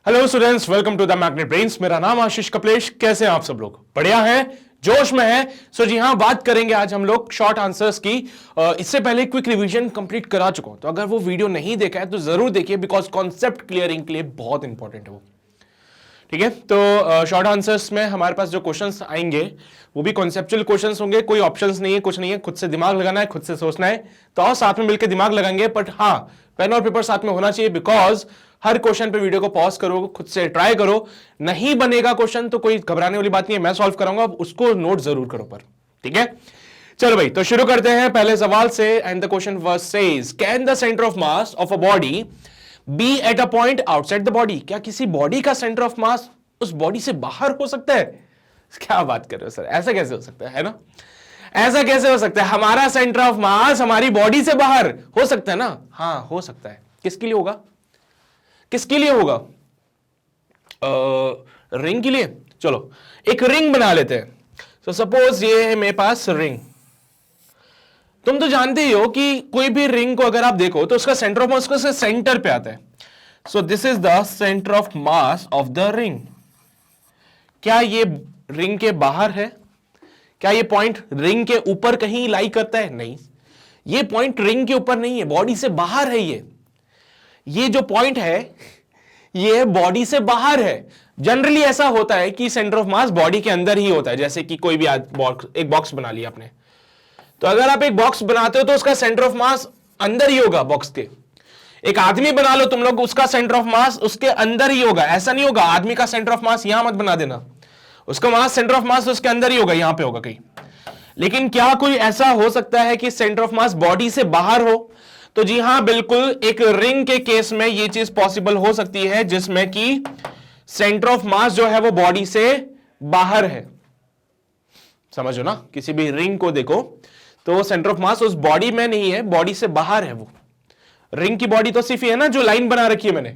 Hello students, welcome to the magnet brains. मेरा नाम आशीष कपलेश। कैसे हैं आप सब लोग? बढ़िया हैं, जोश में हैं। सो जी हाँ, बात करेंगे आज हम लोग शॉर्ट आंसर्स की। इससे पहले क्विक रिवीजन कंप्लीट करा चुका हूं, तो अगर वो वीडियो नहीं देखा है तो जरूर देखिए, बिकॉज कॉन्सेप्ट क्लियरिंग के लिए बहुत इंपॉर्टेंट है वो। ठीक है, तो शॉर्ट आंसर्स में हमारे पास जो क्वेश्चंस आएंगे वो भी कॉन्सेप्चुअल क्वेश्चंस होंगे। कोई ऑप्शंस नहीं है, कुछ नहीं है, खुद से दिमाग लगाना है, खुद से सोचना है। तो आओ साथ में मिलकर दिमाग लगाएंगे, बट हाँ, पेन और पेपर साथ में होना चाहिए, बिकॉज हर क्वेश्चन पे वीडियो को पॉज करो, खुद से ट्राई करो। नहीं बनेगा क्वेश्चन तो कोई घबराने वाली बात नहीं है, मैं सॉल्व कराऊंगा, उसको नोट जरूर करो पर। ठीक है, चलो भाई, तो शुरू करते हैं पहले सवाल से। And the question was says, can the centre of mass of a body be at a point outside the body? क्या किसी बॉडी का सेंटर ऑफ मास उस बॉडी से बाहर हो सकता है? क्या बात कर रहे हो सर, ऐसा कैसे हो सकता है ना? ऐसा कैसे हो सकता है? हमारा सेंटर ऑफ मास हमारी बॉडी से बाहर हो सकता है ना? हाँ, हो सकता है। किसके लिए होगा? किसके लिए होगा? रिंग के लिए। चलो एक रिंग बना लेते हैं। तो सपोज ये है मेरे पास रिंग। तुम तो जानते ही हो कि कोई भी रिंग को अगर आप देखो तो उसका सेंटर ऑफ मास उसके सेंटर पे आता है। So this is the centre of mass of the ring. क्या ये रिंग के बाहर है? क्या ये पॉइंट रिंग के ऊपर कहीं लाई करता है? नहीं, ये पॉइंट रिंग के ऊपर नहीं है, बॉडी से बाहर है। ये जो पॉइंट है ये बॉडी से बाहर है। जनरली ऐसा होता है कि सेंटर ऑफ मास बॉडी के अंदर ही होता है। जैसे कि कोई भी एक बॉक्स बना लिया आपने, तो अगर आप एक बॉक्स बनाते हो तो उसका सेंटर ऑफ मास अंदर ही होगा बॉक्स के। एक आदमी बना लो तुम लोग, उसका सेंटर ऑफ मास उसके अंदर ही होगा। ऐसा नहीं होगा आदमी का सेंटर ऑफ मास यहां मत बना देना, उसका मास सेंटर ऑफ मास उसके अंदर ही होगा, यहां पे होगा कहीं। लेकिन क्या कोई ऐसा हो सकता है कि सेंटर ऑफ मास बॉडी से बाहर हो? तो जी हां, बिल्कुल। एक रिंग के केस में यह चीज पॉसिबल हो सकती है, जिसमें कि सेंटर ऑफ मास जो है वो बॉडी से बाहर है। समझो ना, किसी भी रिंग को देखो तो सेंटर ऑफ मास उस बॉडी में नहीं है, बॉडी से बाहर है। वो रिंग की बॉडी तो सिर्फ ये है ना जो लाइन बना रखी है मैंने।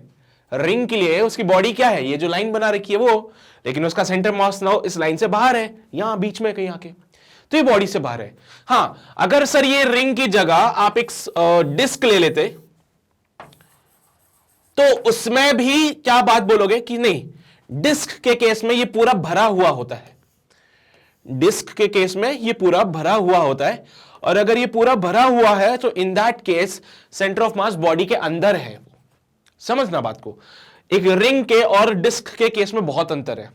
रिंग के लिए उसकी बॉडी क्या है? ये जो लाइन बना रखी है वो, लेकिन उसका सेंटर मास ना इस लाइन से बाहर है, यहां बीच में कहीं आके, तो ये बॉडी से बाहर है। हां, अगर सर ये रिंग की जगह आप एक डिस्क ले लेते तो उसमें भी क्या बात बोलोगे कि नहीं, डिस्क के केस में ये पूरा भरा हुआ होता है। डिस्क के केस में ये पूरा भरा हुआ होता है, और अगर ये पूरा भरा हुआ है तो in that case centre of mass body के अंदर है। समझना बात को, एक रिंग के और डिस्क के केस में बहुत अंतर है।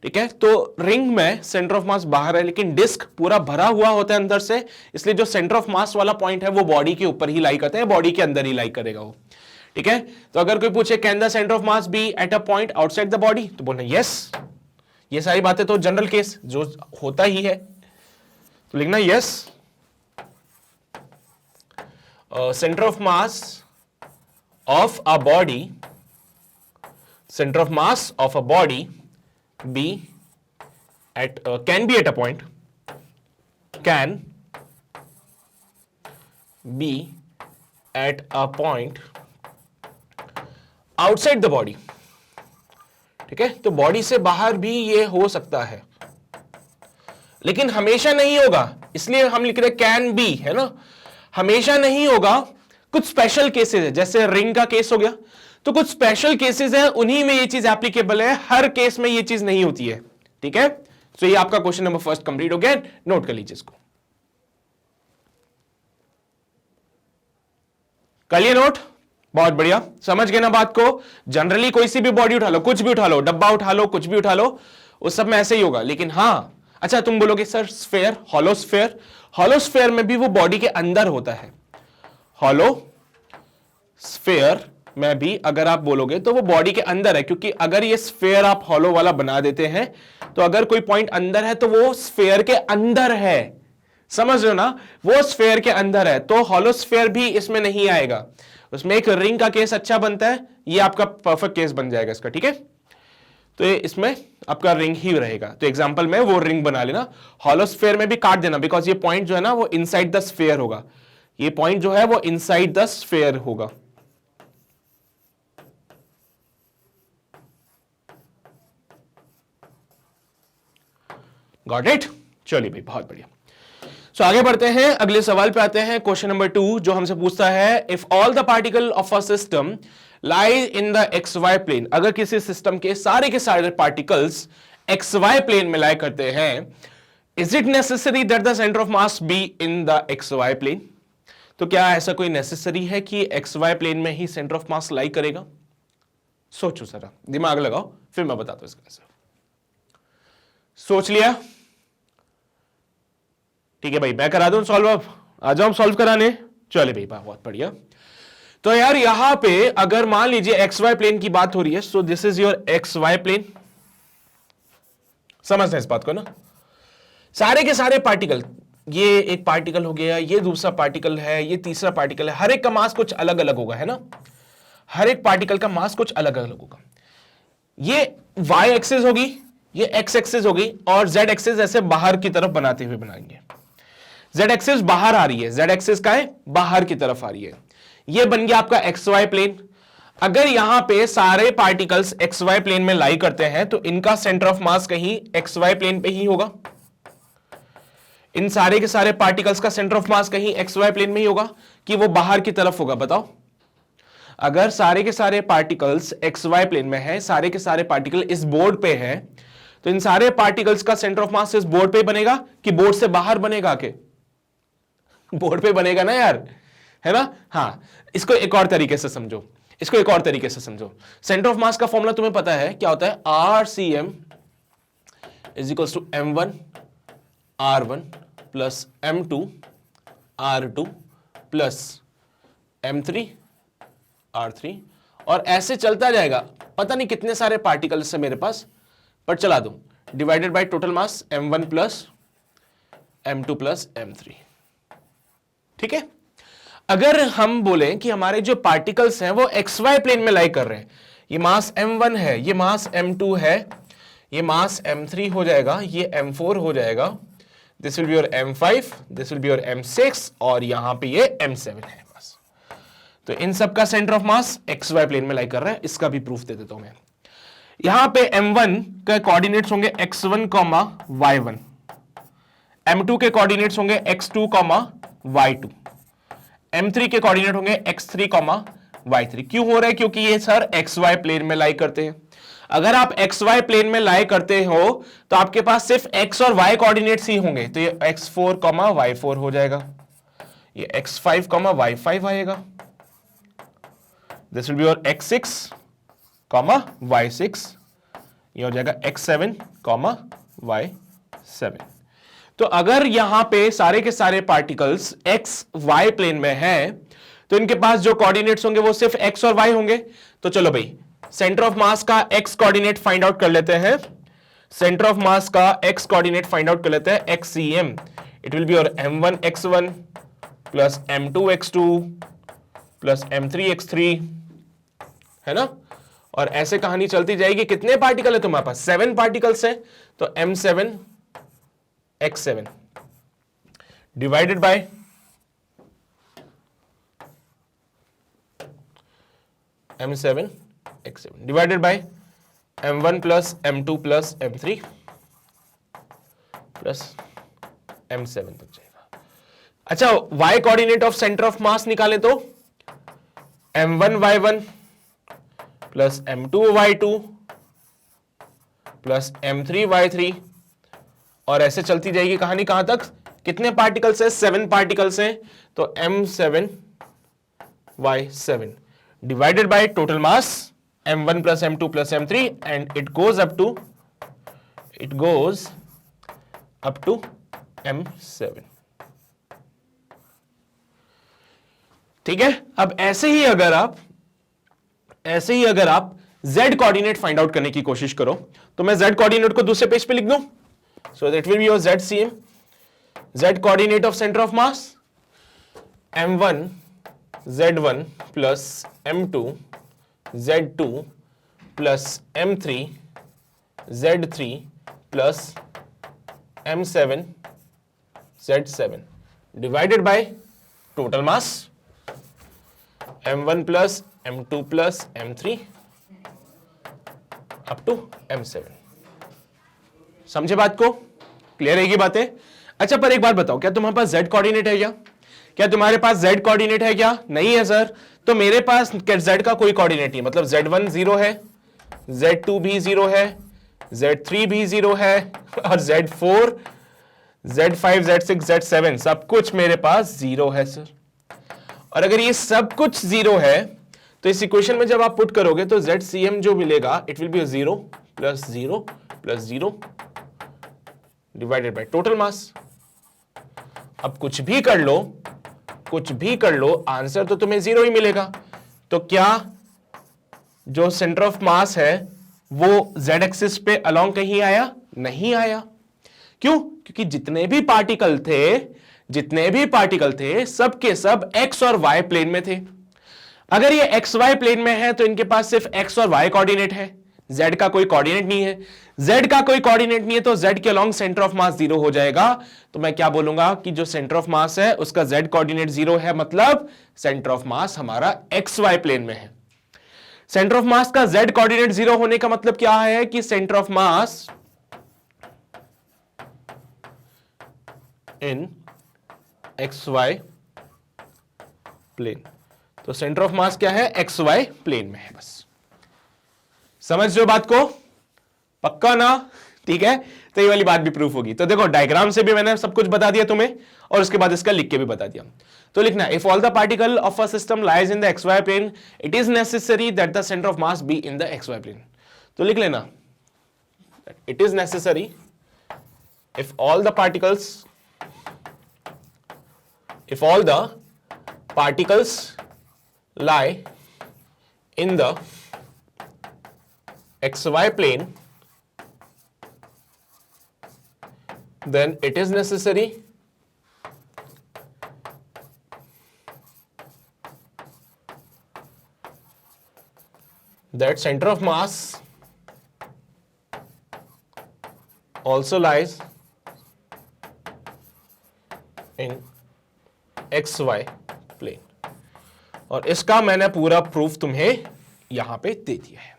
ठीक है, तो रिंग में सेंटर ऑफ मास बाहर है, लेकिन डिस्क पूरा भरा हुआ होता है अंदर से, इसलिए जो सेंटर ऑफ मास वाला पॉइंट है वो बॉडी के ऊपर ही लाई करता है, बॉडी के अंदर ही लाई करेगा वो। ठीक है, तो अगर कोई पूछे can the centre of mass be at a point outside the body, तो बोलना यस। ये सारी बातें तो जनरल केस जो होता ही है, तो लिखना yes. Centre of mass of a body, centre of mass of a body be at can be at a point, can be at a point outside the body। ठीक है, तो बॉडी से बाहर भी ये हो सकता है, लेकिन हमेशा नहीं होगा, इसलिए हम लिख रहे कैन बी, है ना। हमेशा नहीं होगा, कुछ स्पेशल केसेस है, जैसे रिंग का केस हो गया, तो कुछ स्पेशल केसेस है, उन्हीं में ये चीज एप्लीकेबल है, हर केस में ये चीज नहीं होती है। ठीक है, तो ये आपका क्वेश्चन नंबर फर्स्ट कंप्लीट हो गया। नोट कर लीजिए इसको, कर लिए नोट? बहुत बढ़िया, समझ गए ना बात को। जनरली कोई सी भी बॉडी उठा लो, कुछ भी उठा लो, डब्बा उठा लो, कुछ भी उठा लो, उस सब में ऐसे ही होगा। लेकिन हाँ, अच्छा तुम बोलोगे sir sphere, hollow sphere, hollow sphere में भी वो बॉडी के अंदर होता है। हॉलो स्फेयर में भी अगर आप बोलोगे तो वो बॉडी के अंदर है, क्योंकि अगर ये स्फेयर आप हॉलो वाला बना देते हैं तो अगर कोई पॉइंट अंदर है तो वो स्फेयर के अंदर है। समझ रहे हो ना, वो स्फेयर के अंदर है, तो हॉलो स्फेयर भी इसमें नहीं आएगा। उसमें एक रिंग का केस अच्छा बनता है, ये आपका परफेक्ट केस बन जाएगा इसका। ठीक है, तो ये इसमें आपका रिंग ही रहेगा, तो एग्जांपल में वो रिंग बना लेना। हॉलो स्फेयर में भी काट देना, बिकॉज ये पॉइंट जो है ना वो इनसाइड द स्फेयर होगा, ये पॉइंट जो है वो इनसाइड द स्फेयर होगा। Got it? चलिए भाई, बहुत बढ़िया। सो आगे बढ़ते हैं, अगले सवाल पे आते हैं। क्वेश्चन नंबर 2 जो हमसे पूछता है, if all the particle of a system lie in the X Y plane, अगर किसी सिस्टम के सारे पार्टिकल्स एक्स वाई प्लेन में लाई करते हैं, is it necessary that the centre of mass be in the X Y plane? तो क्या ऐसा कोई नेसेसरी है कि एक्स वाई प्लेन में ही सेंटर ऑफ मास लाई करेगा? सोचो जरा, दिमाग लगाओ, फिर मैं बताता हूं इसका आंसर। सोच लिया? ठीक है भाई, मैं करा दूं सॉल्व, अब आ जाओ सॉल्व कराने। चले भाई, बहुत बढ़िया। तो यार यहां पे अगर मान लीजिए एक्स वाई प्लेन की बात हो रही है, so this is your X Y plane. समझते हैं इस बात को ना? सारे के सारे पार्टिकल, ये एक पार्टिकल हो गया, ये दूसरा पार्टिकल है, ये तीसरा पार्टिकल है, हर एक का मास कुछ अलग अलग होगा, है ना? हर एक पार्टिकल का मास कुछ अलग अलग होगा। ये वाई एक्सिस होगी, ये एक्स एक्सिस होगी, और जेड एक्सिस ऐसे बाहर की तरफ बनाते हुए बनाएंगे। जेड एक्सिस बाहर आ रही है, जेड एक्सिस का है बाहर की तरफ आ रही है। ये बन गया आपका एक्स वाई प्लेन। अगर यहां पे सारे पार्टिकल्स एक्स वाई प्लेन में लाई करते हैं तो इनका सेंटर ऑफ मास कहीं एक्स वाई प्लेन पे ही होगा। इन सारे के सारे पार्टिकल्स का सेंटर ऑफ मास कहीं एक्स वाई प्लेन में ही होगा कि वो बाहर की तरफ होगा? बताओ। अगर सारे के सारे पार्टिकल्स एक्स वाई प्लेन में है, सारे के सारे पार्टिकल इस बोर्ड पे है, तो इन सारे पार्टिकल्स का सेंटर ऑफ मास इस बोर्ड पे बनेगा कि बोर्ड से बाहर बनेगा? के बोर्ड पे बनेगा ना यार, है ना? हाँ, इसको एक और तरीके से समझो, इसको एक और तरीके से समझो। सेंटर ऑफ मास का फॉर्मूला तुम्हें पता है क्या होता है? R C M is equals to m1 r1 plus m2 r2 plus m3 r3, और ऐसे चलता जाएगा। पता नहीं कितने सारे पार्टिकल्स है मेरे पास, पर चला दूं, divided by total mass m1 plus m2 plus m3। ठीक है? अगर हम बोलें कि हमारे जो पार्टिकल्स हैं वो एक्स वाई प्लेन में लाई कर रहे हैं, ये मास m1 है, ये मास m2 है, ये मास m3 हो जाएगा, ये m4 हो जाएगा, this will be your m5, this will be your m6, और यहां पे ये m7 है बस। तो इन सब का centre of mass X Y plane में लाई कर रहा है। इसका भी प्रूफ दे देता हूं मैं। यहां पे m1 के कोऑर्डिनेट्स होंगे x1, y1, m2 के कोऑर्डिनेट्स होंगे x2, y2, m3 के कोऑर्डिनेट होंगे x3, y3। क्यों हो रहा है? क्योंकि ये सर xy प्लेन में लाई करते हैं। अगर आप xy प्लेन में लाई करते हो तो आपके पास सिर्फ x और y कोऑर्डिनेट्स ही होंगे, तो ये x4, y4 हो जाएगा, ये x5, y5 आएगा, this will be your x6, y6, ये हो जाएगा x7, y7। तो अगर यहां पे सारे के सारे पार्टिकल्स एक्स वाई प्लेन में हैं, तो इनके पास जो कोऑर्डिनेट्स होंगे वो सिर्फ एक्स और वाई होंगे। तो चलो भाई, सेंटर ऑफ मास का एक्स कोऑर्डिनेट फाइंड आउट कर लेते हैं। सेंटर ऑफ मास का एक्स कोऑर्डिनेट फाइंड आउट कर लेते हैं, XCM। It will be your m1 x1 plus m2 x2 plus m3 x3, है ना? और ऐसे कहानी चलती जाएगी। कितने पार्टिकल है तुम्हारे पास? 7 पार्टिकल्स हैं, तो m7 x7 divided by m7 x7 divided by m1 plus m2 plus m3 plus m7 तक जाएगा। अच्छा, y coordinate of centre of मास निकाले तो m1 y1 plus m2 y2 plus m3 y3, और ऐसे चलती जाएगी कहानी। कहां तक? कितने पार्टिकल्स हैं? 7 पार्टिकल्स हैं, तो m7 y7 divided by total mass m1 plus m2 plus m3, and it goes up to m7। ठीक है? अब ऐसे ही अगर आप z कोऑर्डिनेट फाइंड आउट करने की कोशिश करो, तो मैं z कोऑर्डिनेट को दूसरे पेज पे लिख दूं। So that will be your ZCM, Z coordinate of center of mass, M1 Z1 plus M2 Z2 plus M3 Z3 plus M7 Z7 divided by total mass M1 plus M2 plus M3 up to M7। समझे बात को? Clear है ये बातें? अच्छा, पर एक बात बताओ, क्या तुम्हारे पास z कोऑर्डिनेट है क्या? क्या तुम्हारे जेड z कोऑर्डिनेट है क्या? नहीं है सर। तो मेरे पास z का कोई कोऑर्डिनेट नहीं, मतलब z1 0 है, z2 भी 0 है, z3 भी 0 है, और z4, z5, z6, z7 सब कुछ मेरे पास 0 है सर। और अगर ये सब कुछ 0 है तो इस इक्वेशन में जब आप पुट करोगे तो ZCM जो मिलेगा it will B 0 plus 0 plus 0 divided by total मास। अब कुछ भी कर लो, आंसर तो तुम्हें 0 ही मिलेगा। तो क्या जो सेंटर ऑफ मास है वो z एक्सिस पे अलोंग कहीं आया? नहीं आया। क्यों? क्योंकि जितने भी पार्टिकल थे सबके सब x और y प्लेन में थे। अगर ये एक्स वाई प्लेन में है तो इनके पास सिर्फ एक्स और वाई कोऑर्डिनेट है, जेड का कोई कोऑर्डिनेट नहीं है। जेड का कोई कोऑर्डिनेट नहीं है तो जेड के अलोंग सेंटर ऑफ मास 0 हो जाएगा। तो मैं क्या बोलूंगा कि जो सेंटर ऑफ मास है उसका जेड कोऑर्डिनेट 0 है, मतलब सेंटर ऑफ मास हमारा एक्स वाई प्लेन में है। सेंटर ऑफ मास का जेड कोऑर्डिनेट 0 होने का मतलब क्या है कि centre of mass in X Y plane, तो सेंटर ऑफ मास क्या है? एक्स वाई प्लेन में है। बस समझ लो बात को, पक्का ना? ठीक है, तो ये वाली बात भी प्रूफ होगी। तो देखो डायग्राम से भी मैंने सब कुछ बता दिया तुम्हें, और उसके बाद इसका लिख के भी बता दिया। तो लिखना, if all the particle of a system lies in the X Y plane it is necessary that the centre of mass be in the X Y plane. तो लिख लेना, it is necessary if all the particles lie in the xy plane, then it is necessary that center of mass also lies in xy plane। और इसका मैंने पूरा proof तुम्हें यहां पे दे दिया है।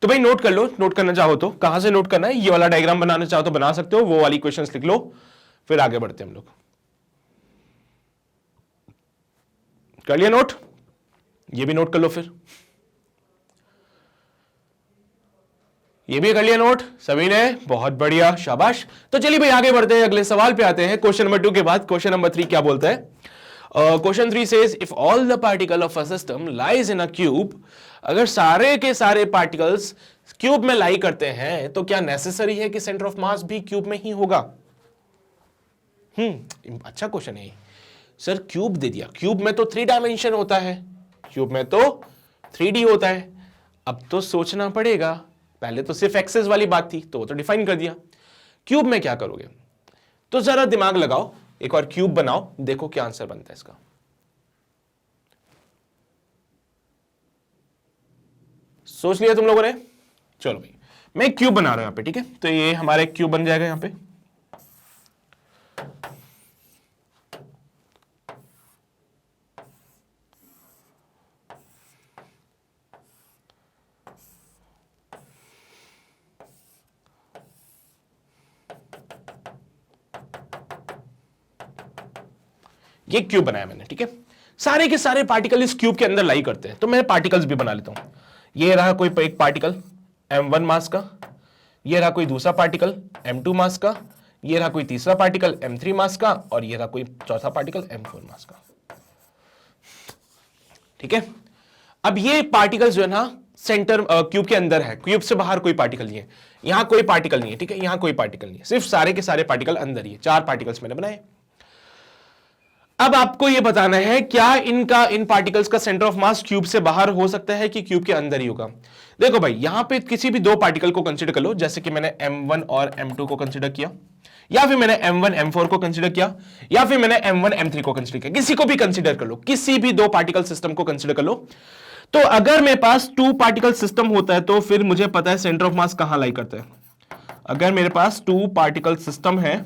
तो भाई नोट कर लो, नोट करना चाहो तो कहां से नोट करना है? ये वाला डायग्राम बनाना चाहो तो बना सकते हो, वो वाली क्वेश्चंस लिख लो, फिर आगे बढ़ते हैं हम लोग। कर लिया नोट? ये भी नोट कर लो, फिर ये भी कर लिया नोट सभी ने? बहुत बढ़िया, शाबाश। तो चलिए भाई आगे बढ़ते हैं, अगले सवाल पे आते हैं। क्वेश्चन नंबर 2 के बाद क्वेश्चन नंबर 3 क्या बोलता है? Question 3 says if all the particle of a system lies in a cube, अगर सारे के सारे पार्टिकल्स क्यूब में लाई करते हैं तो क्या नेसेसरी है कि सेंटर ऑफ मास भी क्यूब में ही होगा? अच्छा क्वेश्चन है सर। क्यूब दे दिया, क्यूब में तो 3 डायमेंशन होता है, क्यूब में तो 3D होता है। अब तो सोचना पड़ेगा, पहले तो सिर्फ एक्सेस वाली बात थी तो वो तो डिफाइन कर दिया, क्यूब में क्या करोगे? तो जरा दिमाग लगाओ, एक और क्यूब बनाओ, देखो क्या आंसर बनता है इसका। सोच लिया तुम लोगों ने? चलो भाई मैं क्यूब बना रहा हूं यहां पे, ठीक है? तो ये हमारा एक क्यूब बन जाएगा यहां पे। ये क्यूब बनाया मैंने, ठीक है? सारे के सारे पार्टिकल इस क्यूब के अंदर लाई करते हैं, तो मैं पार्टिकल्स भी बना लेता हूं। ये रहा कोई एक पार्टिकल m1 मास का, ये रहा कोई दूसरा पार्टिकल m2 मास का, ये रहा कोई तीसरा पार्टिकल m3 मास का, और ये रहा कोई चौथा पार्टिकल m4 मास का, ठीक है? अब ये पार्टिकल्स जो है ना सेंटर क्यूब के अंदर है, क्यूब से बाहर कोई पार्टिकल नहीं है, यहां कोई पार्टिकल नहीं है, ठीक है? यहां कोई पार्टिकल नहीं है, सिर्फ सारे के सारे पार्टिकल अंदर ही है। 4 पार्टिकल्स मैंने बनाए। अब आपको यह बताना है क्या इन पार्टिकल्स का सेंटर ऑफ मास क्यूब से बाहर हो सकता है कि क्यूब के अंदर ही होगा? देखो भाई यहां पे किसी भी 2 पार्टिकल को कंसीडर कर लो, जैसे कि मैंने m1 और m2 को कंसीडर किया, या फिर मैंने m1 m4 को कंसीडर किया, या फिर मैंने m1 m3 को कंसीडर किया। किसी को भी कंसीडर कर लो, किसी भी 2 पार्टिकल सिस्टम को कंसीडर कर लो। तो अगर मेरे पास 2 पार्टिकल सिस्टम होता है तो फिर मुझे पता है सेंटर ऑफ मास कहां लाई करता है। अगर मेरे पास 2 पार्टिकल सिस्टम है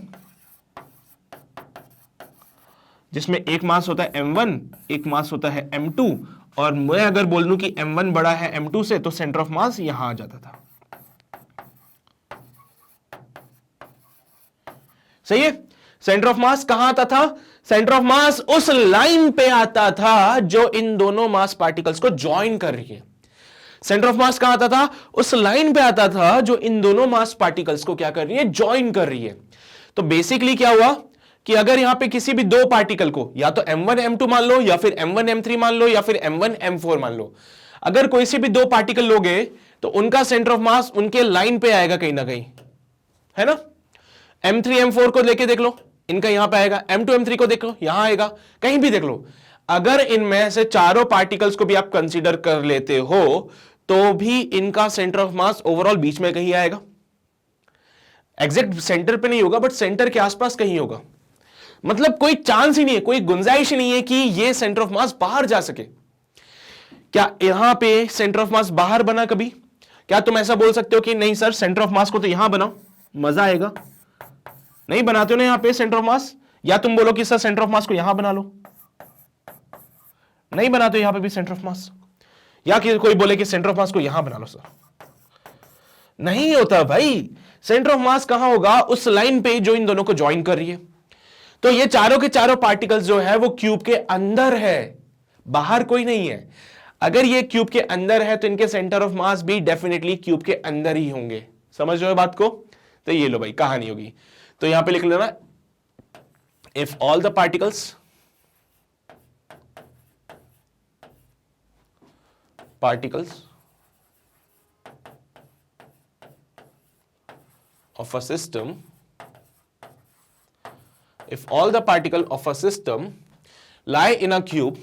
जिसमें एक मास होता है m1, एक मास होता है m2, और मैं अगर बोल दूं कि m1 बड़ा है m2 से, तो सेंटर ऑफ मास यहां आ जाता था। सही है? सेंटर ऑफ मास कहां आता था? सेंटर ऑफ मास उस लाइन पे आता था जो इन दोनों मास पार्टिकल्स को ज्वाइन कर रही है। सेंटर ऑफ मास कहां आता था? उस लाइन पे आता था जो इन दोनों मास पार्टिकल्स को क्या कर रही है? ज्वाइन कर रही है। तो बेसिकली क्या हुआ कि अगर यहां पे किसी भी दो पार्टिकल को या तो m1 m2 मान लो, या फिर m1 m3 मान लो, या फिर m1 m4 मान लो, अगर कोई से भी दो पार्टिकल लोगे तो उनका सेंटर ऑफ मास उनके लाइन पे आएगा कहीं ना कहीं, है ना? m3 m4 को लेके देख लो, इनका यहां पे आएगा। m2 m3 को देख लो, यहां आएगा। कहीं भी देख लो, अगर इनमें से चारों पार्टिकल्स को भी आप कंसीडर कर लेते हो तो भी इनका सेंटर ऑफ मास ओवरऑल बीच में कहीं आएगा। एग्जैक्ट सेंटर पे नहीं होगा, बट सेंटर के आसपास कहीं होगा। मतलब कोई चांस ही नहीं है, कोई गुंजाइश ही नहीं है कि ये सेंटर ऑफ मास बाहर जा सके। क्या यहां पे सेंटर ऑफ मास बाहर बना कभी? क्या तुम ऐसा बोल सकते हो कि नहीं सर सेंटर ऑफ मास को तो यहां बनाओ, मजा आएगा? नहीं बनाते हो ना यहां पे सेंटर ऑफ मास। या तुम बोलो कि सर सेंटर ऑफ मास को यहां बना लो, नहीं बनाते हो यहां पे भी सेंटर ऑफ मास। या कि कोई बोले कि सेंटर ऑफ मास को यहां बना लो सर, नहीं होता भाई। सेंटर ऑफ मास कहां होगा? उस लाइन पे जो इन दोनों को ज्वाइन कर रही है। तो ये चारों के चारों पार्टिकल्स जो है वो क्यूब के अंदर है, बाहर कोई नहीं है। अगर ये क्यूब के अंदर है तो इनके सेंटर ऑफ मास भी डेफिनेटली क्यूब के अंदर ही होंगे। समझ रहे हो बात को? तो ये लो भाई कहानी होगी। तो यहां पे लिख लेना, if all the particles of a system, if all the particles of a system lie in a cube,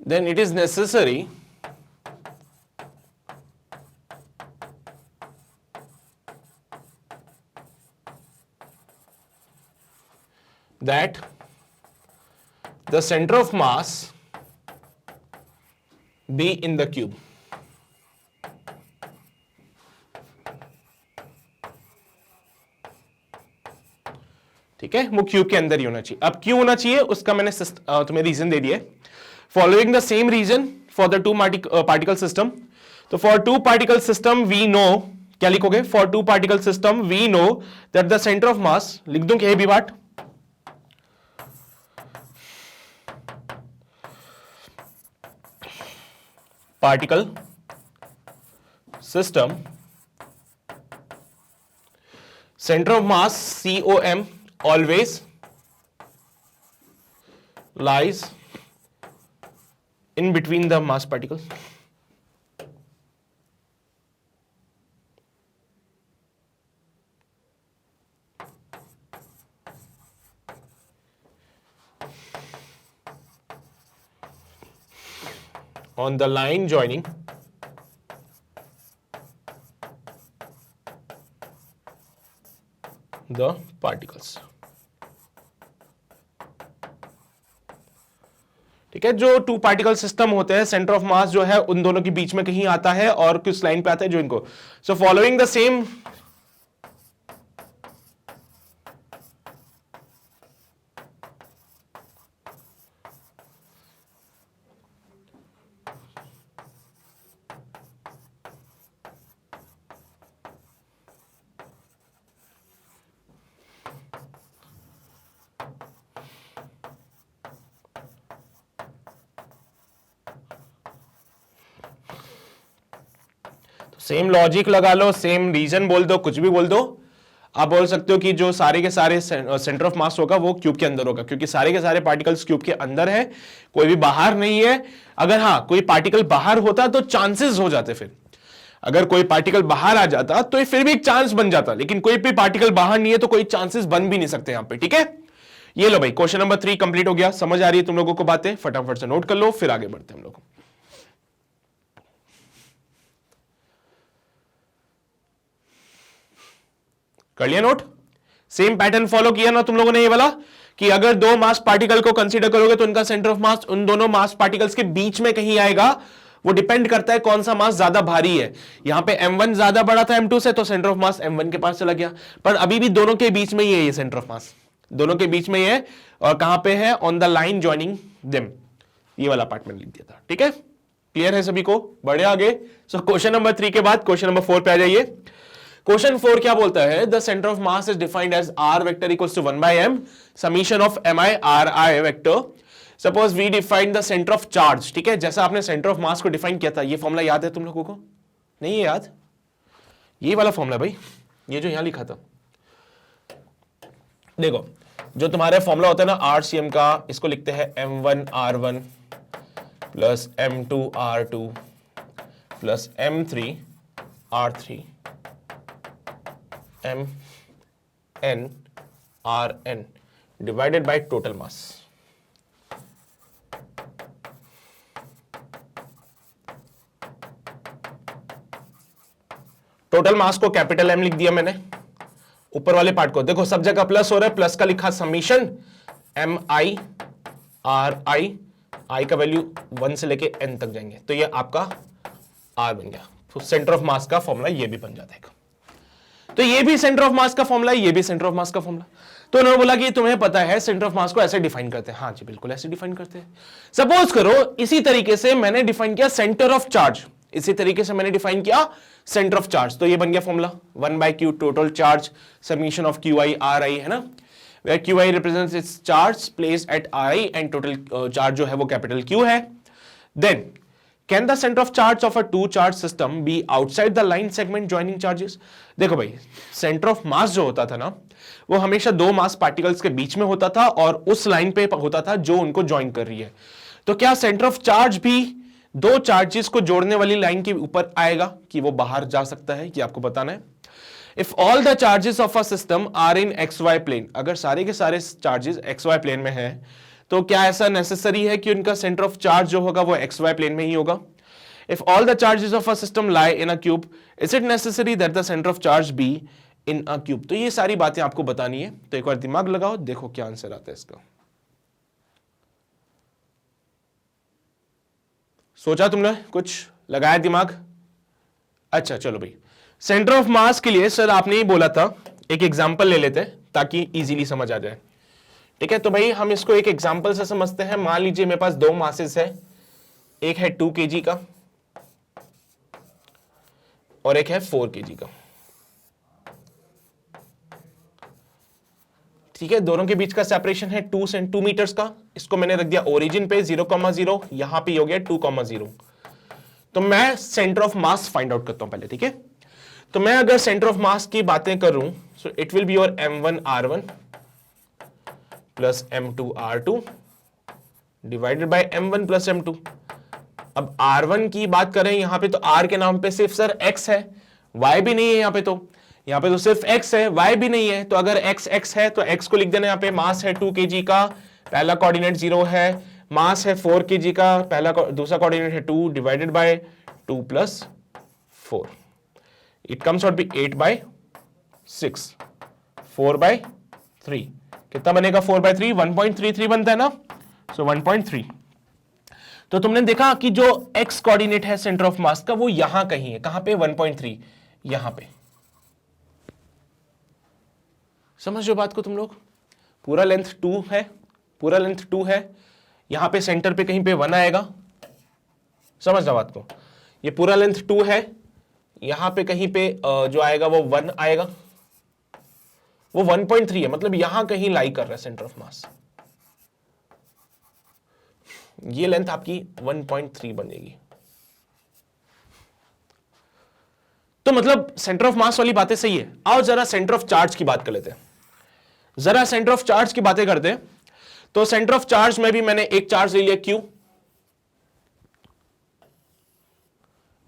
then it is necessary that the center of mass be in the cube. ठीक है, वो cube के अंदर ही होना चाहिए। अब क्यों होना चाहिए उसका मैंने तुम्हें रीजन दे दिया। Following the same reason for the two particle system. तो for two particle system we know, क्या लिखोगे? For two particle system we know that the centre of mass, लिख दूं क्या भी बात? Particle system center of mass COM always lies in between the mass particles. On the line joining the particles. ठीक है, जो टू पार्टिकल सिस्टम होते हैं सेंटर ऑफ मास जो है उन दोनों के बीच में कहीं आता है और किस लाइन पे आता है जो इनको। So following the same same logic लगा लो, सेम रीजन बोल दो, कुछ भी बोल दो। आप बोल सकते हो कि जो सारे के सारे सेंटर ऑफ मास होगा वो क्यूब के अंदर होगा, क्योंकि सारे के सारे पार्टिकल्स क्यूब के अंदर है, कोई भी बाहर नहीं है। अगर हाँ कोई पार्टिकल बाहर होता तो चांसेस हो जाते, फिर अगर कोई पार्टिकल बाहर आ जाता तो फिर भी एक चांस बन जाता, लेकिन कोई भी पार्टिकल बाहर नहीं है तो कोई चांसेस बन भी नहीं सकते यहां पे। ठीक है, ये लो भाई क्वेश्चन नंबर 3 कंप्लीट हो गया। समझ आ रही है तुम लोगों को बातें? फटाफट से नोट कर लो, फिर आगे बढ़ते हैं हम लोग। कर लिया नोट? सेम पैटर्न फॉलो किया ना तुम लोगों ने ये वाला, कि अगर दो मास पार्टिकल को कंसीडर करोगे तो उनका सेंटर ऑफ मास उन दोनों मास पार्टिकल्स के बीच में कहीं आएगा। वो डिपेंड करता है कौन सा मास ज्यादा भारी है। यहां पे m1 ज्यादा बड़ा था m2 से, तो सेंटर ऑफ मास m1 के पास चला गया। पर अभी भी दोनों के बीच में ही है, ये सेंटर ऑफ मास दोनों के बीच में ही है। और कहां पे है? On the line joining them. ये वाला पार्ट मैंने लिख दिया था। ठीक है, क्लियर है सभी को? बढ़े आगे। सो क्वेश्चन नंबर 3 के बाद क्वेश्चन नंबर 4 पे आ जाइए। क्वेश्चन 4 क्या बोलता है? The centre of mass is defined as R vector equals to 1/m summation of M I R I vector. Suppose we defined the centre of charge. ठीक है, जैसा आपने सेंटर ऑफ मास को डिफाइन किया था, ये फॉर्मूला याद है तुम लोगों को? नहीं है याद? ये वाला फॉर्मूला भाई, ये जो यहां लिखा था, देखो जो तुम्हारे फॉर्मूला होता है ना आरसीएम का, इसको लिखते हैं m1r1 plus m2r2 plus m3r3 mn divided by total mass. Total mass को कैपिटल एम लिख दिया मैंने. ऊपर वाले पार्ट को देखो, सब जगह प्लस हो रहा है, प्लस का लिखा summation M I R I, I का वैल्यू 1 से लेके n तक जाएंगे, तो ये आपका r बन गया. तो सेंटर ऑफ मास का फॉर्मूला ये भी बन जाता है. तो ये भी सेंटर ऑफ मास का फॉर्मूला, ये भी सेंटर ऑफ मास का फॉर्मूला. तो उन्होंने बोला कि तुम्हें पता है सेंटर ऑफ मास को ऐसे डिफाइन करते हैं. हाँ जी बिल्कुल ऐसे डिफाइन करते हैं. सपोज करो इसी तरीके से मैंने डिफाइन किया सेंटर ऑफ चार्ज, इसी तरीके से मैंने डिफाइन किया सेंटर ऑफ चार्ज, तो ये बन गया formula 1/q total charge summation of qi ri, है ना, where qi represents its charge placed at ri and total charge जो है वो कैपिटल Q है. Then can the center of charge of a two charge system be outside the line segment joining charges? देखो भाई, centre of मास जो होता था ना, वो हमेशा दो मास पार्टिकल्स के बीच में होता था और उस लाइन पे होता था जो उनको ज्वाइन कर रही है. तो क्या सेंटर ऑफ चार्ज भी दो चार्जेस को जोड़ने वाली लाइन के ऊपर आएगा कि वो बाहर जा सकता है, कि आपको बताना है. If all the charges of a system are in X Y plane, अगर सारे के सारे चार्जेस एक्स वाई प्लेन में है, तो क्या ऐसा नेसेसरी है कि उनका सेंटर ऑफ चार्ज जो होगा वो एक्स वाई प्लेन में ही होगा? If all the charges of a system lie in a cube, is it necessary that the centre of charge be in a cube? तो ये सारी बातें आपको बतानी है, तो एक बार दिमाग लगाओ, देखो क्या आंसर आता है इसका. सोचा तुमने, कुछ लगाया दिमाग? अच्छा चलो भाई, सेंटर ऑफ मास के लिए सर आपने ही बोला था एक एग्जांपल ले लेते हैं ताकि इजीली समझ आ जाए. ठीक है, तो भाई हम इसको एक एग्जांपल से समझते हैं. मान लीजिए मेरे पास दो मासेस है, एक है 2 kg का और एक है 4 kg का. ठीक है, दोनों के बीच का सेपरेशन है 2 मीटर्स का. इसको मैंने रख दिया ओरिजिन पे 0,0, यहां पे हो गया 2,0. तो मैं centre of mass find out करता हूं पहले. ठीक है, तो मैं अगर सेंटर ऑफ मास की बातें करूं, सो it will be your m1r1 plus m2r2 divided by m1 plus m2. अब r1 की बात करें यहां पे, तो r के नाम पे सिर्फ सर x है, y भी नहीं है यहां पे, तो यहां पे तो सिर्फ x है, y भी नहीं है. तो अगर x है तो x को लिख देना. यहां पे मास है 2 kg का, पहला कोऑर्डिनेट 0 है. मास है 4 kg का, दूसरा कोऑर्डिनेट है 2 divided by 2 plus 4. It comes out be 8/6, 4/3. कितना बनेगा 4/3? 1.33 बनता है ना, सो 1.3. तो तुमने देखा कि जो x कोऑर्डिनेट है सेंटर ऑफ मास का वो यहां कहीं है. कहां पे? 1.3 यहां पे. समझो बात को तुम लोग. पूरा लेंथ 2 है, पूरा लेंथ 2 है, यहां पे सेंटर पे कहीं पे 1 आएगा. समझना बात को, ये पूरा लेंथ 2 है, यहां पे कहीं पे जो आएगा वो 1 आएगा. वो 1.3 है, मतलब यहां कहीं लाई कर रहा है सेंटर ऑफ मास. ये लेंथ आपकी 1.3 बनेगी. तो मतलब सेंटर ऑफ मास वाली बातें सही है. आओ जरा सेंटर ऑफ चार्ज की बात कर लेते हैं. जरा सेंटर ऑफ चार्ज की बातें करते हैं. तो सेंटर ऑफ चार्ज में भी मैंने एक चार्ज ले लिया Q,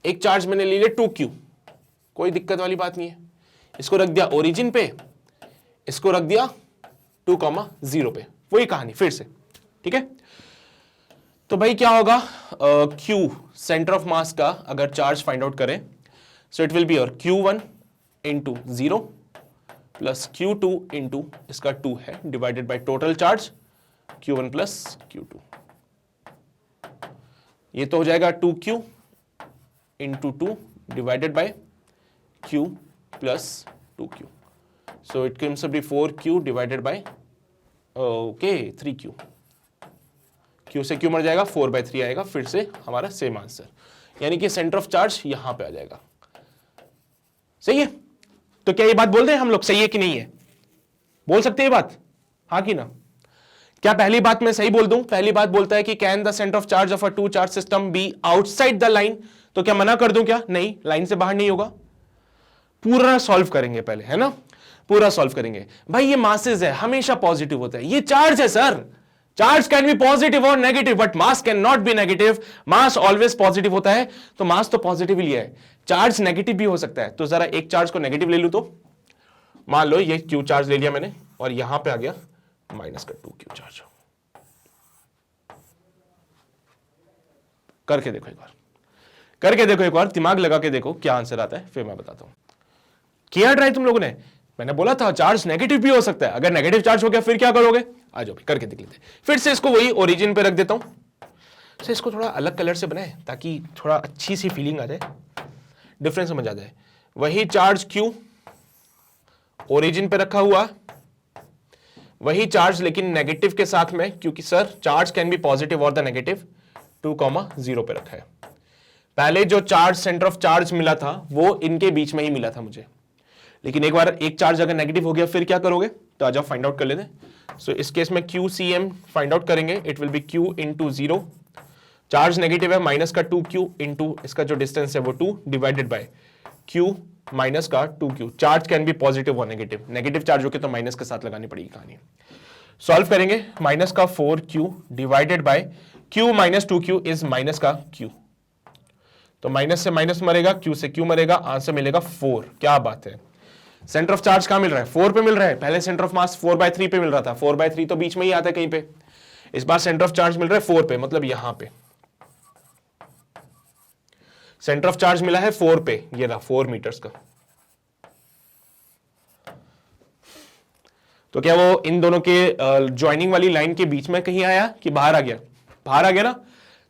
एक चार्ज मैंने ले लिया 2Q. कोई दिक्कत वाली बात नहीं है. इसको रख दिया ओरिजिन पे, इसको रख दिया 2,0 पे. वही कहानी फिर से. ठीक है, तो भाई क्या होगा, Q सेंटर ऑफ मास का अगर चार्ज फाइंड आउट करें, so it will be your Q1 into 0 plus Q2 into इसका 2 है divided by total charge Q1 plus Q2. ये तो हो जाएगा 2Q into 2 divided by Q plus 2Q. So it comes be 4Q divided by 3Q. Q से Q मर जाएगा, 4/3 आएगा. फिर से हमारा सेम आंसर, यानी कि सेंटर ऑफ चार्ज यहां पे आ जाएगा. सही है. तो क्या ये बात बोल रहे हैं हम लोग, सही है कि नहीं है? बोल सकते हैं ये बात, हाँ कि ना? क्या पहली बात मैं सही बोल दूं? पहली बात बोलता है कि can the centre of charge of a two charge system be outside the line, तो क्या मना कर दूं क्या? नहीं, लाइन से बाहर नहीं होगा। पूरा सॉल्व करेंगे पहले, है ना, पूरा सॉल्व करेंगे। भाई ये मासेस है, हमेशा पॉजिटिव होता है, ये चार्ज है sir, charge can be positive और negative but mass can not be negative, mass always positive होता है, तो मास तो पॉजिटिव ही लिया है, चार्ज नेगेटिव भी हो सकता है। तो जरा एक चार्ज को नेगेटिव ले लूं, तो मान लो ये क्यू चार्ज ले लिया मैंने और यहां पे आ गया माइनस का 2q चार्ज। करके देखो एक बार, करके देखो एक बार, दिमाग लगा के देखो क्या आंसर आता है, फिर मैं बताता हूं। किया ट्राई तुम लोगों ने? मैंने बोला था चार्ज नेगेटिव भी हो सकता है, अगर नेगेटिव चार्ज हो गया फिर क्या करोगे? आ जाओ करके देख लेते हैं। फिर से इसको वही ओरिजिन पे रख देता हूं, तो इसको थोड़ा अलग कलर से बनाए ताकि थोड़ा अच्छी सी फीलिंग आ जाए, डिफरेंस समझ आ जाए। वही चार्ज क्यू ओरिजिन पे रखा हुआ, वही चार्ज लेकिन नेगेटिव के साथ में, क्योंकि sir charge can be positive और द नेगेटिव, 2,0 पे रखा है। पहले जो चार्ज सेंटर ऑफ चार्ज मिला था वो इनके बीच में ही मिला था मुझे, लेकिन एक बार एक चार्ज अगर नेगेटिव हो गया फिर क्या करोगे? तो आज आप फाइंड आउट कर लेते हैं। सो इस केस में QCM फाइंड आउट करेंगे, it will B Q into 0, charge negative है माइनस का 2Q इंटू इसका जो डिस्टेंस है वो 2 डिवाइडेड बाय Q माइनस का 2Q। Charge can be positive और नेगेटिव, नेगेटिव चार्ज होके तो माइनस के साथ लगानी पड़ेगी कहानी। सॉल्व करेंगे, माइनस का 4Q divided by Q minus 2Q is minus का Q, तो माइनस से माइनस मरेगा, Q से Q मरेगा, आंसर मिलेगा 4। क्या बात है, सेंटर ऑफ चार्ज कहां मिल रहा है? 4 पे मिल रहा है। पहले सेंटर ऑफ मास 4/3 पे मिल रहा था, 4/3 तो बीच में ही आता है कहीं पे, इस बार सेंटर ऑफ चार्ज मिल रहा है 4 पे, मतलब यहां पे सेंटर ऑफ चार्ज मिला है 4 पे, ये रहा 4 मीटर्स का। तो क्या वो इन दोनों के ज्वाइनिंग वाली लाइन के बीच में कहीं आया कि बाहर आ गया? बाहर आ गया ना।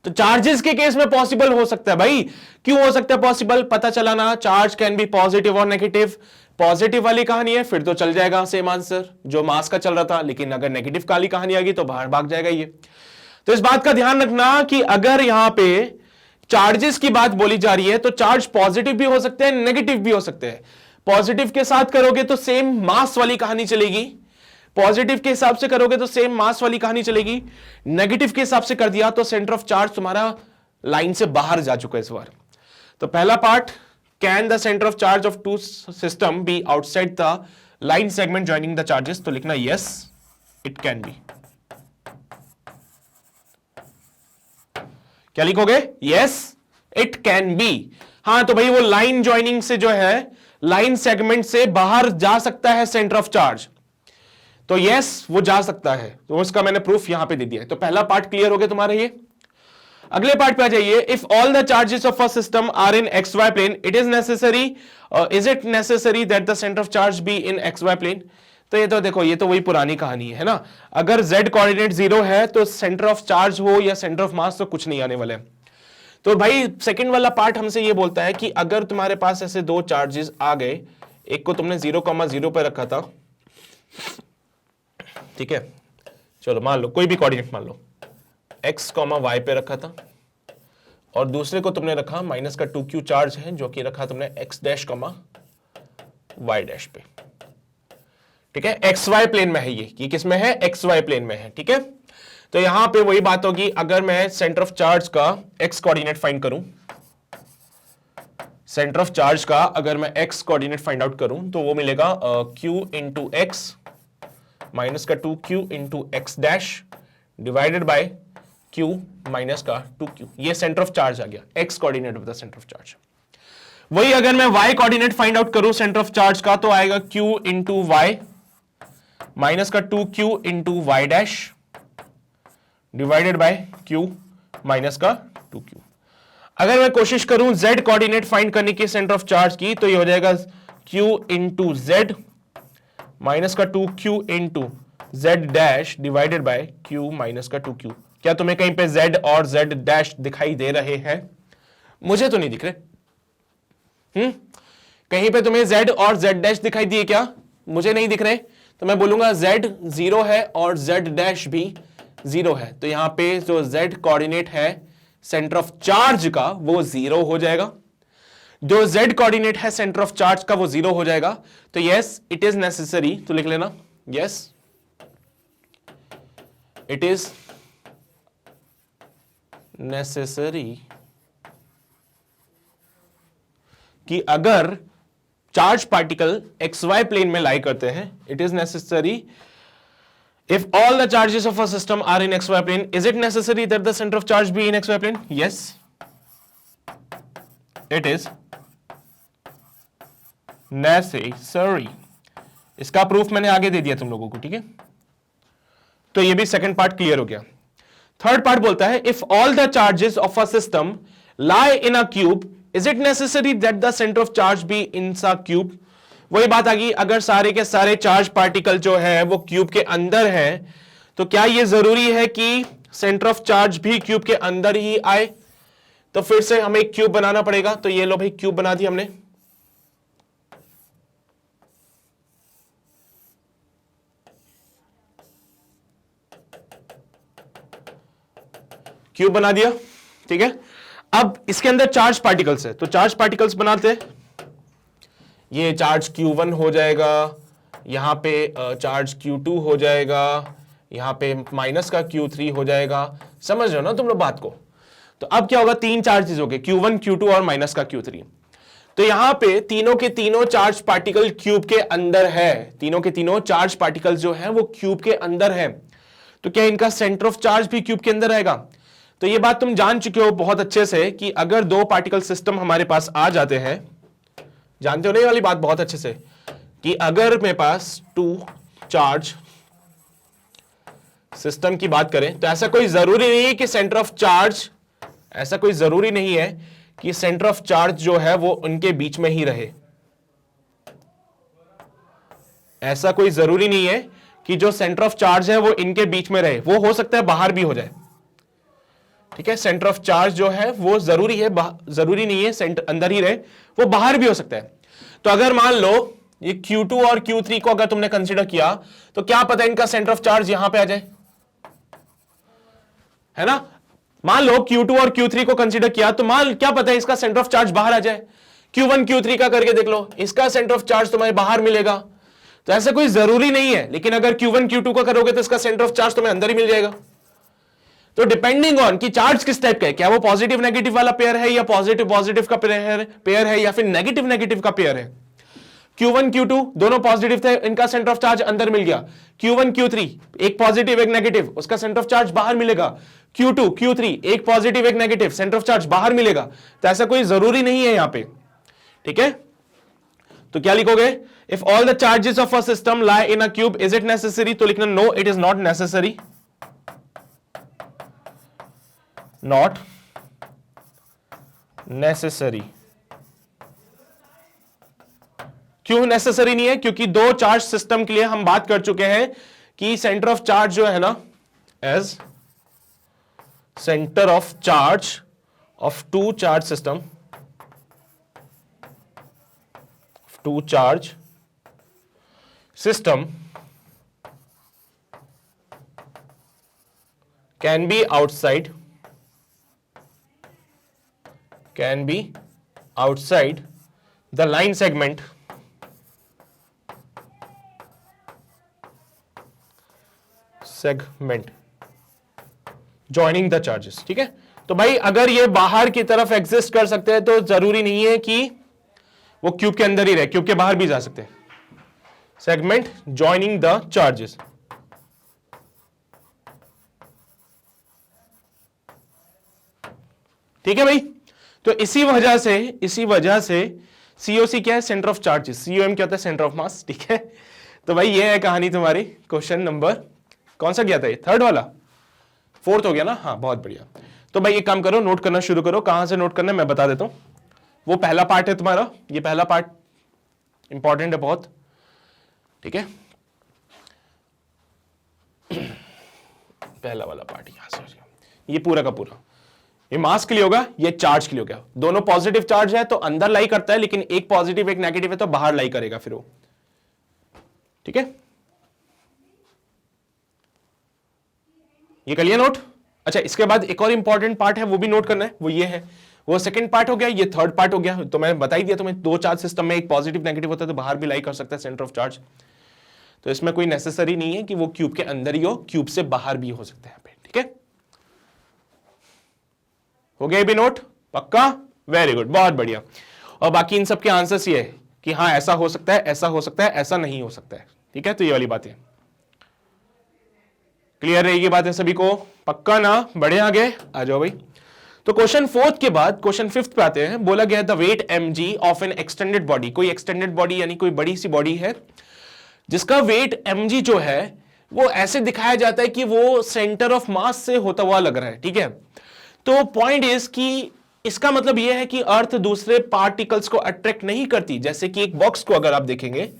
तो चार्जेस के केस में पॉसिबल हो सकता है भाई, क्यों हो सकता है पॉसिबल? पता चला ना, चार्ज कैन बी पॉजिटिव और नेगेटिव। पॉजिटिव वाली कहानी है फिर तो चल जाएगा सेम आंसर जो मास का चल रहा था, लेकिन अगर नेगेटिव वाली कहानी आ गई तो बाहर भाग जाएगा ये। तो इस बात का ध्यान रखना कि अगर यहां पे चार्जेस की बात बोली जा रही है तो चार्ज पॉजिटिव भी हो सकते हैं, नेगेटिव भी हो सकते हैं। पॉजिटिव के साथ करोगे तो सेम मास वाली कहानी चलेगी, पॉजिटिव के हिसाब से करोगे तो सेम मास वाली कहानी चलेगी, नेगेटिव के हिसाब से कर दिया तो सेंटर ऑफ चार्ज तुम्हारा लाइन से बाहर जा चुका है इस बार। तो पहला part, can the centre of charge of two system be outside the line segment joining the charges, तो लिखना यस इट कैन बी। क्या लिखोगे? Yes it can be. हां तो भाई वो लाइन ज्वाइनिंग से जो है, लाइन सेगमेंट से बाहर जा सकता है सेंटर ऑफ चार्ज, तो यस वो जा सकता है, तो उसका मैंने प्रूफ यहां पे दे दिया है। तो पहला पार्ट क्लियर हो गया तुम्हारा ये। अगले पार्ट पे आ जाइए। If all the charges of a system are in XY plane, it is necessary, is it necessary that the centre of charge be in XY plane? तो ये तो देखो, ये तो वही पुरानी कहानी है ना। अगर z कोऑर्डिनेट 0 है तो सेंटर ऑफ चार्ज हो या सेंटर ऑफ मास तो कुछ नहीं आने वाले। तो भाई सेकंड वाला पार्ट हमसे ये बोलता है कि अगर तुम्हारे पास ऐसे दो चार्जेस आ गए, एक को तुमने 0,0 पे रखा था, ठीक है, चलो मान लो कोई भी कोऑर्डिनेट मान लो x, y पे रखा था, और दूसरे को तुमने रखा माइनस का 2q चार्ज है जो कि रखा तुमने x डैश, y डैश पे, ठीक है, XY प्लेन में है ये किस में है? XY प्लेन में है, ठीक है। तो यहां पे वही बात होगी, अगर मैं सेंटर ऑफ चार्ज का x कोऑर्डिनेट फाइंड करूं, सेंटर ऑफ चार्ज का अगर मैं x कोऑर्डिनेट फाइंड आउट करूं तो वो मिलेगा q इंटू एक्स माइनस का 2q into X dash divided by q minus का 2q। ये सेंटर ऑफ चार्ज आ गया, x coordinate of the centre of charge. वही अगर मैं y कोऑर्डिनेट फाइंड आउट करूं सेंटर ऑफ चार्ज का तो आएगा q इंटू वाई माइनस का 2q into Y dash divided by q minus का 2q। अगर मैं कोशिश करूं z कोऑर्डिनेट फाइंड करने की सेंटर ऑफ चार्ज की तो ये हो जाएगा q इंटू जेड माइनस का 2q into Z dash divided by q minus का 2q। क्या तुम्हें कहीं पे z और z डैश दिखाई दे रहे हैं? मुझे तो नहीं दिख रहे। कहीं पे तुम्हें z और z डैश दिखाई दिए क्या? मुझे नहीं दिख रहे। तो मैं बोलूंगा z 0 है और z डैश भी 0 है, तो यहां पे जो z कोऑर्डिनेट है सेंटर ऑफ चार्ज का वो 0 हो जाएगा। जो z कोऑर्डिनेट है सेंटर ऑफ चार्ज का वो 0 हो जाएगा। तो यस इट इज नेसेसरी, तो लिख लेना यस इट इज नेसेसरी कि अगर चार्ज पार्टिकल XY प्लेन में लाई करते हैं, it is necessary if all the charges of a system are in XY plane, is it necessary that the center of charge be in XY plane? Yes, it is necessary. इसका proof मैंने आगे दे दिया तुम लोगों को, ठीक है। तो ये भी सेकंड पार्ट क्लियर हो गया। थर्ड पार्ट बोलता है if all the charges of a system lie in a cube, is it necessary that the center of charge be in a cube? वही बात आ गई, अगर सारे के सारे चार्ज पार्टिकल जो है वो क्यूब के अंदर है, तो क्या ये जरूरी है कि सेंटर ऑफ चार्ज भी क्यूब के अंदर ही आए? तो फिर से हमें एक क्यूब बनाना पड़ेगा। तो ये लो भाई, क्यूब बना दिया हमने। क्यूब बना दिया, ठीक है। अब इसके अंदर चार्ज पार्टिकल्स है, तो चार्ज पार्टिकल्स बनाते हैं। ये चार्ज Q1 हो जाएगा, यहां पे चार्ज Q2 हो जाएगा, यहां पे माइनस का Q3 हो जाएगा। समझ रहे हो ना तुम लोग बात को? तो अब क्या होगा, तीन चार्जेस हो गए, Q1 Q2 और माइनस का Q3। तो यहां पे तीनों के तीनों चार्ज पार्टिकल क्यूब के अंदर है, तीनों के तीनों चार्ज पार्टिकल जो है वो क्यूब के अंदर है। तो क्या इनका सेंटर ऑफ चार्ज भी क्यूब के अंदर रहेगा? तो ये बात तुम जान चुके हो बहुत अच्छे से कि अगर दो पार्टिकल सिस्टम हमारे पास आ जाते हैं, जानते हो नहीं वाली बात बहुत अच्छे से, कि अगर मेरे पास टू चार्ज सिस्टम की बात करें तो ऐसा कोई जरूरी नहीं है कि सेंटर ऑफ चार्ज, ऐसा कोई जरूरी नहीं है कि सेंटर ऑफ चार्ज जो है वो उनके बीच में ही रहे। ऐसा कोई जरूरी नहीं है कि जो सेंटर ऑफ चार्ज है वो इनके बीच में रहे, वो हो सकता है बाहर भी हो जाए, ठीक है। सेंटर ऑफ चार्ज जो है वो जरूरी है, जरूरी नहीं है सेंटर अंदर ही रहे, वो बाहर भी हो सकता है। तो अगर मान लो ये Q2 और Q3 को अगर तुमने कंसीडर किया, तो क्या पता इनका सेंटर ऑफ चार्ज यहां पे आ जाए, है ना। मान लो Q2 और Q3 को कंसीडर किया, तो मान क्या पता है इसका सेंटर ऑफ चार्ज बाहर आ जाए। Q1 Q3 का करके देख लो, इसका सेंटर ऑफ चार्ज तुम्हें बाहर मिलेगा। तो ऐसा कोई जरूरी नहीं है, लेकिन अगर Q1 Q2 का करोगे तो इसका सेंटर ऑफ चार्ज तुम्हें अंदर ही मिल जाएगा। तो डिपेंडिंग ऑन कि चार्ज किस टाइप का है, क्या वो पॉजिटिव नेगेटिव वाला पेयर है, या पॉजिटिव पॉजिटिव का पेयर है, या फिर नेगेटिव नेगेटिव का पेयर है। Q1 Q2 दोनों पॉजिटिव थे, इनका सेंटर ऑफ चार्ज अंदर मिल गया। Q1 Q3 एक पॉजिटिव एक नेगेटिव, उसका सेंटर ऑफ चार्ज बाहर मिलेगा। Q2 Q3 एक पॉजिटिव एक नेगेटिव, सेंटर ऑफ चार्ज बाहर मिलेगा। तो ऐसा कोई जरूरी नहीं है यहां पे, ठीक है। तो क्या लिखोगे, if all the charges of a system lie in a cube is it necessary, तो लिखना no it is not necessary, not necessary. क्यों नेसेसरी नहीं है? क्योंकि दो चार्ज सिस्टम के लिए हम बात कर चुके हैं कि सेंटर ऑफ चार्ज जो है ना, as centre of charge of two charge system, two charge system can be outside, can be outside the line segment joining the charges, ठीक है। तो भाई अगर ये बाहर की तरफ एग्जिस्ट कर सकते हैं तो जरूरी नहीं है कि वो क्यूब के अंदर ही रहे, क्यूब के बाहर भी जा सकते हैं। सेगमेंट जॉइनिंग द चार्जेस, ठीक है भाई। तो इसी वजह से सीओसी क्या है, सेंटर ऑफ चार्जेस, सीओएम क्या होता है, सेंटर ऑफ मास, ठीक है। तो भाई ये है कहानी तुम्हारी। क्वेश्चन नंबर कौन सा गया था ये, थर्ड वाला, फोर्थ हो गया ना, हाँ बहुत बढ़िया। तो भाई एक काम करो, नोट करना शुरू करो। कहां से नोट करना है मैं बता देता हूं। वो पहला पार्ट है तुम्हारा, ये पहला पार्ट इंपॉर्टेंट है बहुत, ठीक है। पहला वाला पार्ट यहां से, ये पूरा का पूरा ये मास के लिए होगा, ये चार्ज के लिए हो गया। दोनों पॉजिटिव चार्ज है तो अंदर लाई करता है, लेकिन एक पॉजिटिव एक नेगेटिव है तो बाहर लाई करेगा फिर वो, ठीक है। ये कर लिया नोट। अच्छा, इसके बाद एक और इंपॉर्टेंट पार्ट है, वो भी नोट करना है, वो ये है, वो सेकंड पार्ट हो गया, ये थर्ड पार्ट हो गया। तो मैंने बता ही दिया तुम्हें, दो चार्ज सिस्टम में एक पॉजिटिव नेगेटिव होता है तो बाहर भी लाई कर सकता है सेंटर ऑफ चार्ज। तो इसमें कोई नेसेसरी नहीं है कि वो क्यूब के अंदर ही हो, क्यूब से बाहर भी हो सकता है यहाँ पे, ठीक है। हो गया भी नोट पक्का, वेरी गुड, बहुत बढ़िया। और बाकी इन सब के आंसर्स ये है कि हाँ ऐसा हो सकता है, ऐसा हो सकता है, ऐसा नहीं हो सकता है, ठीक है। तो ये वाली बात है, क्लियर रहेगी बातें सभी को, पक्का ना। बढ़े आगे आ जाओ भाई। तो क्वेश्चन फोर्थ के बाद क्वेश्चन फिफ्थ पे आते हैं। बोला गया the weight mg of an extended body, कोई एक्सटेंडेड बॉडी यानी कोई बड़ी सी बॉडी है जिसका वेट mg जो है वो ऐसे दिखाया जाता है कि वो सेंटर ऑफ मास से होता हुआ लग रहा है, ठीक है। तो पॉइंट इज कि इसका मतलब यह है कि अर्थ दूसरे पार्टिकल्स को अट्रैक्ट नहीं करती। जैसे कि एक बॉक्स को अगर आप देखेंगे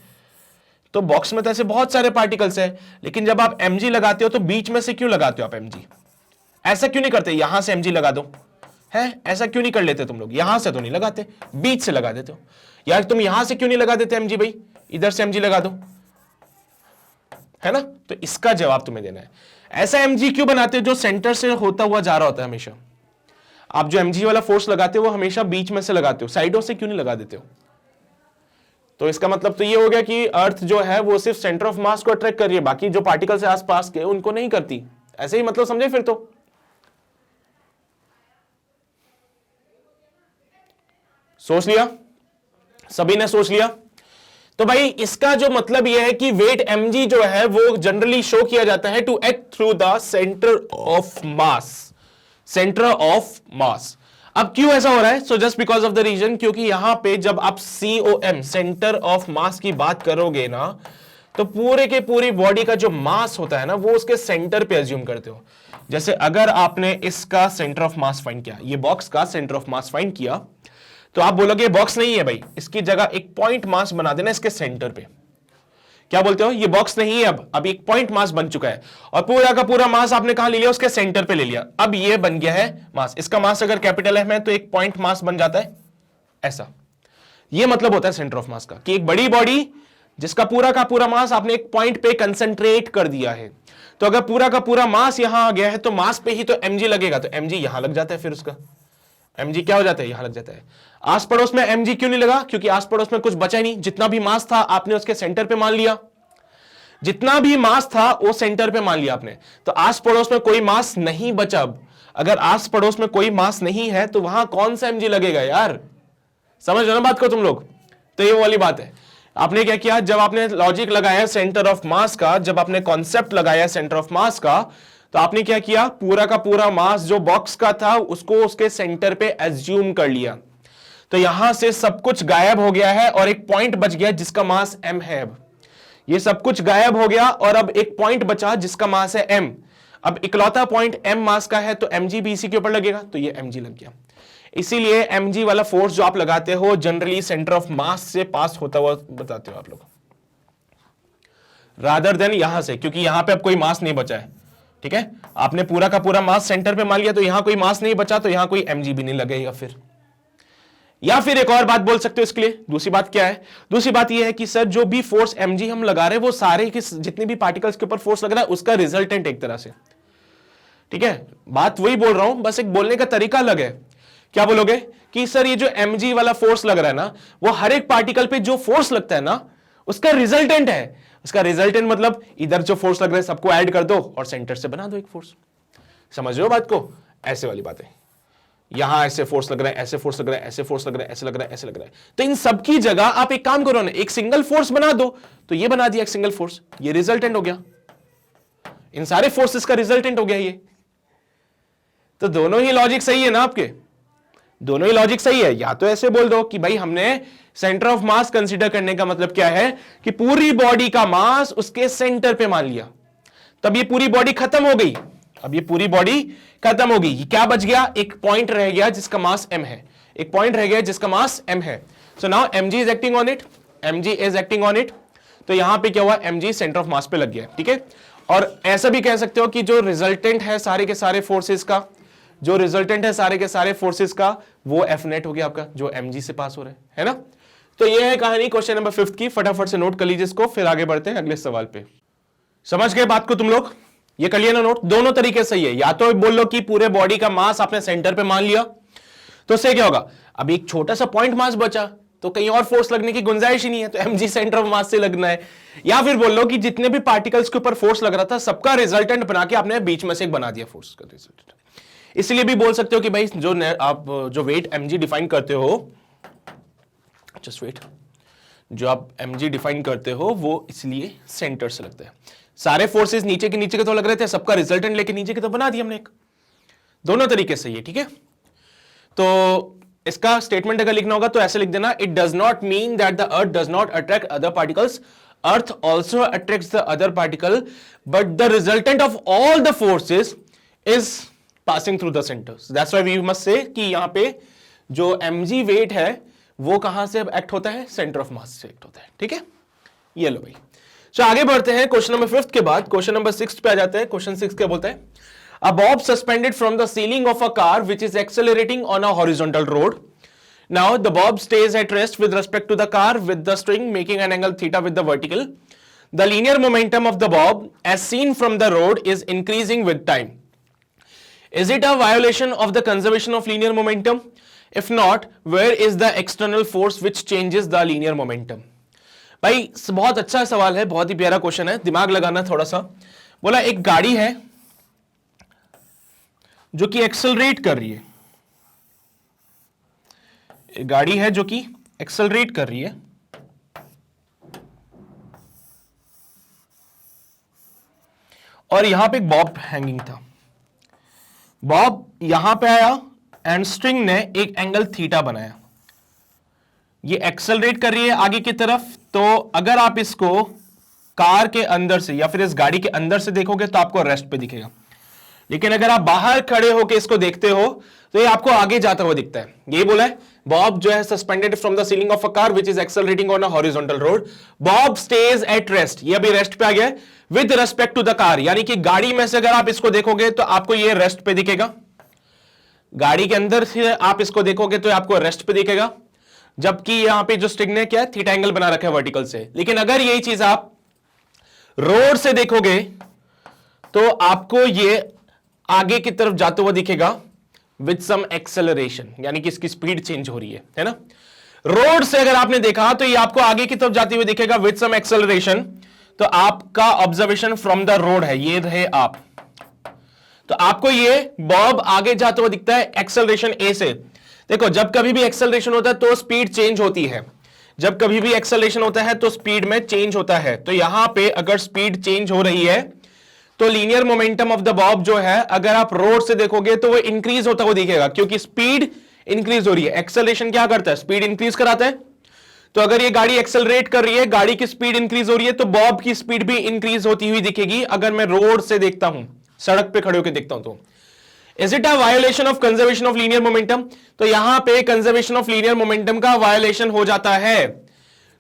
तो बॉक्स में तो ऐसे बहुत सारे पार्टिकल्स हैं, लेकिन जब आप mg लगाते हो तो बीच में से क्यों लगाते हो आप mg? ऐसा क्यों नहीं करते यहां से mg लगा दो, है ऐसा क्यों नहीं कर लेते तुम लोग? यहां से तो नहीं लगाते, बीच से लगा देते हो। यार तुम यहां से क्यों नहीं लगा देते mg भाई, इधर से mg लगा दो, है ना। तो इसका जवाब तुम्हें देना है। ऐसा mg क्यों बनाते हो जो सेंटर से होता हुआ जा रहा होता है हमेशा। आप जो mg वाला फोर्स लगाते हो वो हमेशा बीच में से लगाते हो, साइडों से क्यों नहीं लगा देते हो? तो इसका मतलब तो ये हो गया कि अर्थ जो है वो सिर्फ सेंटर ऑफ मास को अट्रैक्ट कर रही है, बाकी जो पार्टिकल्स है आसपास के उनको नहीं करती। ऐसे ही मतलब समझे फिर तो। सोच लिया, सभी ने सोच लिया। तो भाई इसका जो मतलब यह है कि वेट mg जो है वो जनरली शो किया जाता है to act through the centre of mass, centre of mass. अब क्यों ऐसा हो रहा है? So just because of the reason, क्योंकि यहां पे जब आप COM सेंटर ऑफ मास की बात करोगे ना तो पूरे के पूरी बॉडी का जो मास होता है ना वो उसके सेंटर पे अज्यूम करते हो। जैसे अगर आपने इसका सेंटर ऑफ मास फाइंड किया, ये बॉक्स का सेंटर ऑफ मास फाइंड किया, तो आप बोलोगे बॉक्स नहीं है भाई, इसकी जगह एक पॉइंट मास बना देना इसके सेंटर पे। क्या बोलते हो? ये बॉक्स नहीं है, अब एक पॉइंट मास बन चुका है और पूरा का पूरा मास आपने कहां ले लिया? उसके सेंटर पे ले लिया। अब ये बन गया है मास। इसका मास अगर कैपिटल M है तो एक पॉइंट मास बन जाता है ऐसा। ये मतलब होता है सेंटर ऑफ मास का कि एक बड़ी बॉडी जिसका पूरा का पूरा मास आपने एक पॉइंट पे कंसंट्रेट कर दिया है। तो अगर पूरा का पूरा मास यहां आ गया है तो मास पे ही तो mg लगेगा, तो mg यहां लग जाता है, फिर उसका mg क्या हो जाता है? यहां लग जाता है। आस पड़ोस में mg क्यों नहीं लगा? क्योंकि आस पड़ोस में कुछ बचा ही नहीं, जितना भी मास था आपने उसके सेंटर पे मान लिया, जितना भी मास था वो सेंटर पे मान लिया आपने। तो आस पड़ोस में कोई मास नहीं बचा। अब अगर आस पड़ोस में कोई मास नहीं है तो वहां कौन सा mg लगेगा यार? समझ रहे ना बात को तुम लोग? तो ये वाली बात है। आपने क्या किया, जब आपने लॉजिक लगाया सेंटर ऑफ मास का, जब आपने कॉन्सेप्ट लगाया सेंटर ऑफ मास का, तो आपने क्या किया, पूरा का पूरा मास जो बॉक्स का था उसको उसके सेंटर पे एज्यूम कर लिया। तो यहां से सब कुछ गायब हो गया है और एक पॉइंट बच गया जिसका मास m है। अब ये सब कुछ गायब हो गया और अब एक पॉइंट बचा जिसका मास है m। अब इकलौता पॉइंट m मास का है तो mg भी इसी के ऊपर लगेगा, तो ये mg लग गया। इसीलिए mg वाला फोर्स जो आप लगाते हो जनरली सेंटर ऑफ मास से पास होता हुआ बताते हो आप लोग, रादर देन यहां से, क्योंकि यहां पे अब कोई मास नहीं बचा है। ठीक है, आपने पूरा का पूरा मास सेंटर पे मान लिया तो यहां कोई मास नहीं बचा, तो यहां कोई mg भी नहीं लगेगा फिर। या फिर एक और बात बोल सकते हो इसके लिए। दूसरी बात क्या है? दूसरी बात यह है कि सर जो भी फोर्स mg हम लगा रहे हैं वो सारे के जितने भी पार्टिकल्स के ऊपर फोर्स लग रहा है उसका रिजल्टेंट एक तरह से। ठीक है, बात वही बोल रहा हूं, बस एक बोलने का तरीका अलग है। क्या बोलोगे कि सर ये जो mg वाला फोर्स लग रहा है ना वो हर एक पार्टिकल पे जो फोर्स लगता है ना उसका रिजल्टेंट है। उसका रिजल्टेंट मतलब इधर जो फोर्स लग रहा है सबको ऐड कर दो और सेंटर से बना दो एक फोर्स। समझ रहे हो बात को? ऐसे वाली बात है। यहां ऐसे फोर्स लग रहा है, ऐसे फोर्स लग रहा है, ऐसे फोर्स लग रहा है, ऐसे लग रहा है, ऐसे लग रहा है। तो इन सबकी जगह आप एक काम करो ना, एक सिंगल फोर्स बना दो। तो ये बना दिया एक सिंगल फोर्स, ये रिजल्टेंट हो गया, इन सारे फोर्सेस का रिजल्टेंट हो गया ये। तो दोनों ही लॉजिक सही है ना आपके? दोनों ही लॉजिक सही है। या तो ऐसे बोल दो कि भाई हमने सेंटर ऑफ मास कंसीडर करने का मतलब क्या है कि पूरी बॉडी का मास उसके सेंटर पे मान लिया, तब ये पूरी बॉडी खत्म हो गई। अब ये पूरी बॉडी खत्म हो गई, क्या बच गया? एक पॉइंट रह गया जिसका मास m है, एक पॉइंट रह गया जिसका मास m है। So now mg is acting on it, mg is acting on it. तो यहां पे क्या हुआ? mg सेंटर ऑफ मास पे लग गया। ठीक है, और ऐसा भी कह सकते हो कि जो रिजल्टेंट है सारे के सारे फोर्सेस का, जो रिजल्टेंट है सारे के सारे फोर्सेस का वो F नेट हो गया आपका, जो mg से पास हो रहा है ना। तो ये है कहानी क्वेश्चन नंबर 5 की। फटाफट से नोट कर लीजिए इसको, फिर आगे बढ़ते हैं अगले सवाल पे। समझ गए बात को तुम लोग? ये कर लिया ना नोट? दोनों तरीके सही है। या तो बोल लो कि पूरे बॉडी का मास आपने सेंटर पे मान लिया, तो उससे क्या होगा, अब एक छोटा सा पॉइंट मास बचा, तो कहीं और फोर्स लगने की गुंजाइश ही नहीं है, तो mg सेंटर ऑफ मास से लगना है। या फिर बोल लो कि जितने भी पार्टिकल्स के ऊपर फोर्स लग रहा था सबका रिजल्टेंट बना के आपने बीच में से एक बना दिया फोर्स का रिजल्टेंट। इसलिए भी बोल सकते हो कि भाई जो आप जो वेट mg डिफाइन करते हो, जस्ट वेट, जो आप mg डिफाइन करते हो वो इसलिए सेंटर से लगता है। सारे फोर्सेस नीचे के तो लग रहे थे, सबका रिजल्टेंट लेके नीचे के तो बना दिया हमने एक, दोनों तरीके से ये, ठीक है। तो इसका स्टेटमेंट अगर लिखना होगा तो ऐसे लिख देना, it does not mean that the earth does not attract other particles, earth also attracts the other particle, but the resultant of all the forces is passing through the centre. That's why we must say कि यहां पे जो mg wait है वो कहां से act होता है, सेंटर ऑफ मास से एक्ट होता है, ठीक है। ये लो भाई, तो आगे बढ़ते हैं क्वेश्चन नंबर 5 के बाद क्वेश्चन नंबर 6 पे आ जाते हैं। क्वेश्चन 6 क्या बोलता है, a bob suspended from the ceiling of a car which is accelerating on a horizontal road. Now the bob stays at rest with respect to the car with the string making an angle theta with the vertical. The linear momentum of the bob as seen from the road is increasing with time. Is it a violation of the conservation of linear momentum? If not, where is the external force which changes the linear momentum? भाई बहुत अच्छा सवाल है, बहुत ही प्यारा question है, दिमाग लगाना थोड़ा सा। बोला एक गाड़ी है जो कि एक्सेलरेट कर रही है, एक गाड़ी है जो कि एक्सेलरेट कर रही है, और यहां पे एक बॉब हैंगिंग था, बॉब यहां पे आया एंड स्ट्रिंग ने एक एंगल थीटा बनाया, ये एक्सेलरेट कर रही है आगे की तरफ। तो अगर आप इसको कार के अंदर से या फिर इस गाड़ी के अंदर से देखोगे तो आपको रेस्ट पे दिखेगा, लेकिन अगर आप बाहर खड़े होकर इसको देखते हो तो ये आपको आगे जाता हुआ दिखता है। ये बोला है बॉब जो है suspended from the ceiling of a car which is accelerating on a horizontal road, bob stays at rest, ये अभी रेस्ट पे आ गया with respect to the car, यानी कि गाड़ी में से अगर आप इसको देखोगे तो आपको ये रेस्ट पे दिखेगा, गाड़ी के अंदर से आप इसको देखोगे तो आपको रेस्ट पे दिखेगा, जबकि यहां पे जो स्ट्रिंग ने क्या थीटा एंगल बना रखा है वर्टिकल से। लेकिन अगर यही चीज आप रोड से देखोगे तो आपको ये आगे की तरफ जाते हुआ दिखेगा विद सम एक्सेलरेशन, यानी कि इसकी स्पीड चेंज हो रही है ना। रोड से अगर आपने देखा तो ये आपको आगे की तरफ जाते हुए दिखेगा विद सम एक्सेलरेशन, तो आपका ऑब्जर्वेशन फ्रॉम द रोड है, ये रहे आप, तो आपको ये बॉब आगे जाते हुए दिखता है एक्सेलरेशन ए से। देखो जब कभी भी एक्सेलरेशन होता है तो स्पीड चेंज होती है, जब कभी भी एक्सेलरेशन होता है तो स्पीड में चेंज होता है। तो यहां पे अगर स्पीड चेंज हो रही है तो linear momentum of the Bob जो है अगर आप रोड से देखोगे तो वो इंक्रीज होता हुआ दिखेगा, क्योंकि स्पीड इंक्रीज हो रही है। एक्सेलरेशन क्या करता है, स्पीड इंक्रीज कराता है। तो अगर ये गाड़ी एक्सेलरेट कर रही है, गाड़ी की स्पीड इंक्रीज हो रही है, तो बॉब की स्पीड भी इंक्रीज होती हुई दिखेगी अगर मैं रोड से देखता हूं, सड़क पे खड़े होकर देखता हूं तो। Is it a violation of conservation of linear momentum, तो यहां पे कंजर्वेशन ऑफ लीनियर मोमेंटम का वायोलेशन हो जाता है।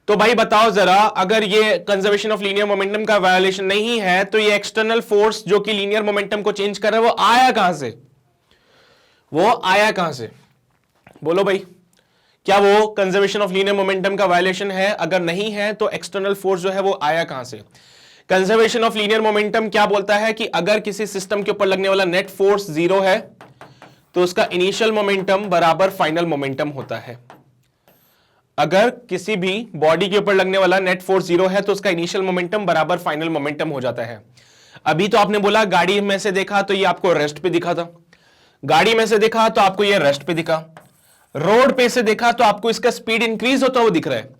तो भाई बताओ जरा, अगर ये कंजर्वेशन ऑफ लीनियर मोमेंटम का वायोलेशन नहीं है तो ये एक्सटर्नल फोर्स जो कि लीनियर मोमेंटम को चेंज कर रहा है वो आया कहां से, वो आया कहां से, बोलो भाई, क्या वो कंजर्वेशन ऑफ लीनियर मोमेंटम का वायोलेशन है? अगर नहीं है तो एक्सटर्नल फोर्स जो है वो आया कहां से? कंजर्वेशन ऑफ लीनियर मोमेंटम क्या बोलता है कि अगर किसी सिस्टम के ऊपर लगने वाला नेट फोर्स 0 है तो उसका इनिशियल मोमेंटम बराबर फाइनल मोमेंटम होता है। अगर किसी भी बॉडी के ऊपर लगने वाला नेट फोर्स 0 है तो उसका इनिशियल मोमेंटम बराबर फाइनल मोमेंटम हो जाता है। अभी तो आपने बोला गाड़ी में से देखा तो ये आपको रेस्ट पे दिखा था, गाड़ी में से देखा तो आपको ये रेस्ट पे दिखा, रोड पे से देखा तो आपको इसका स्पीड इंक्रीज होता हुआ दिख रहा है,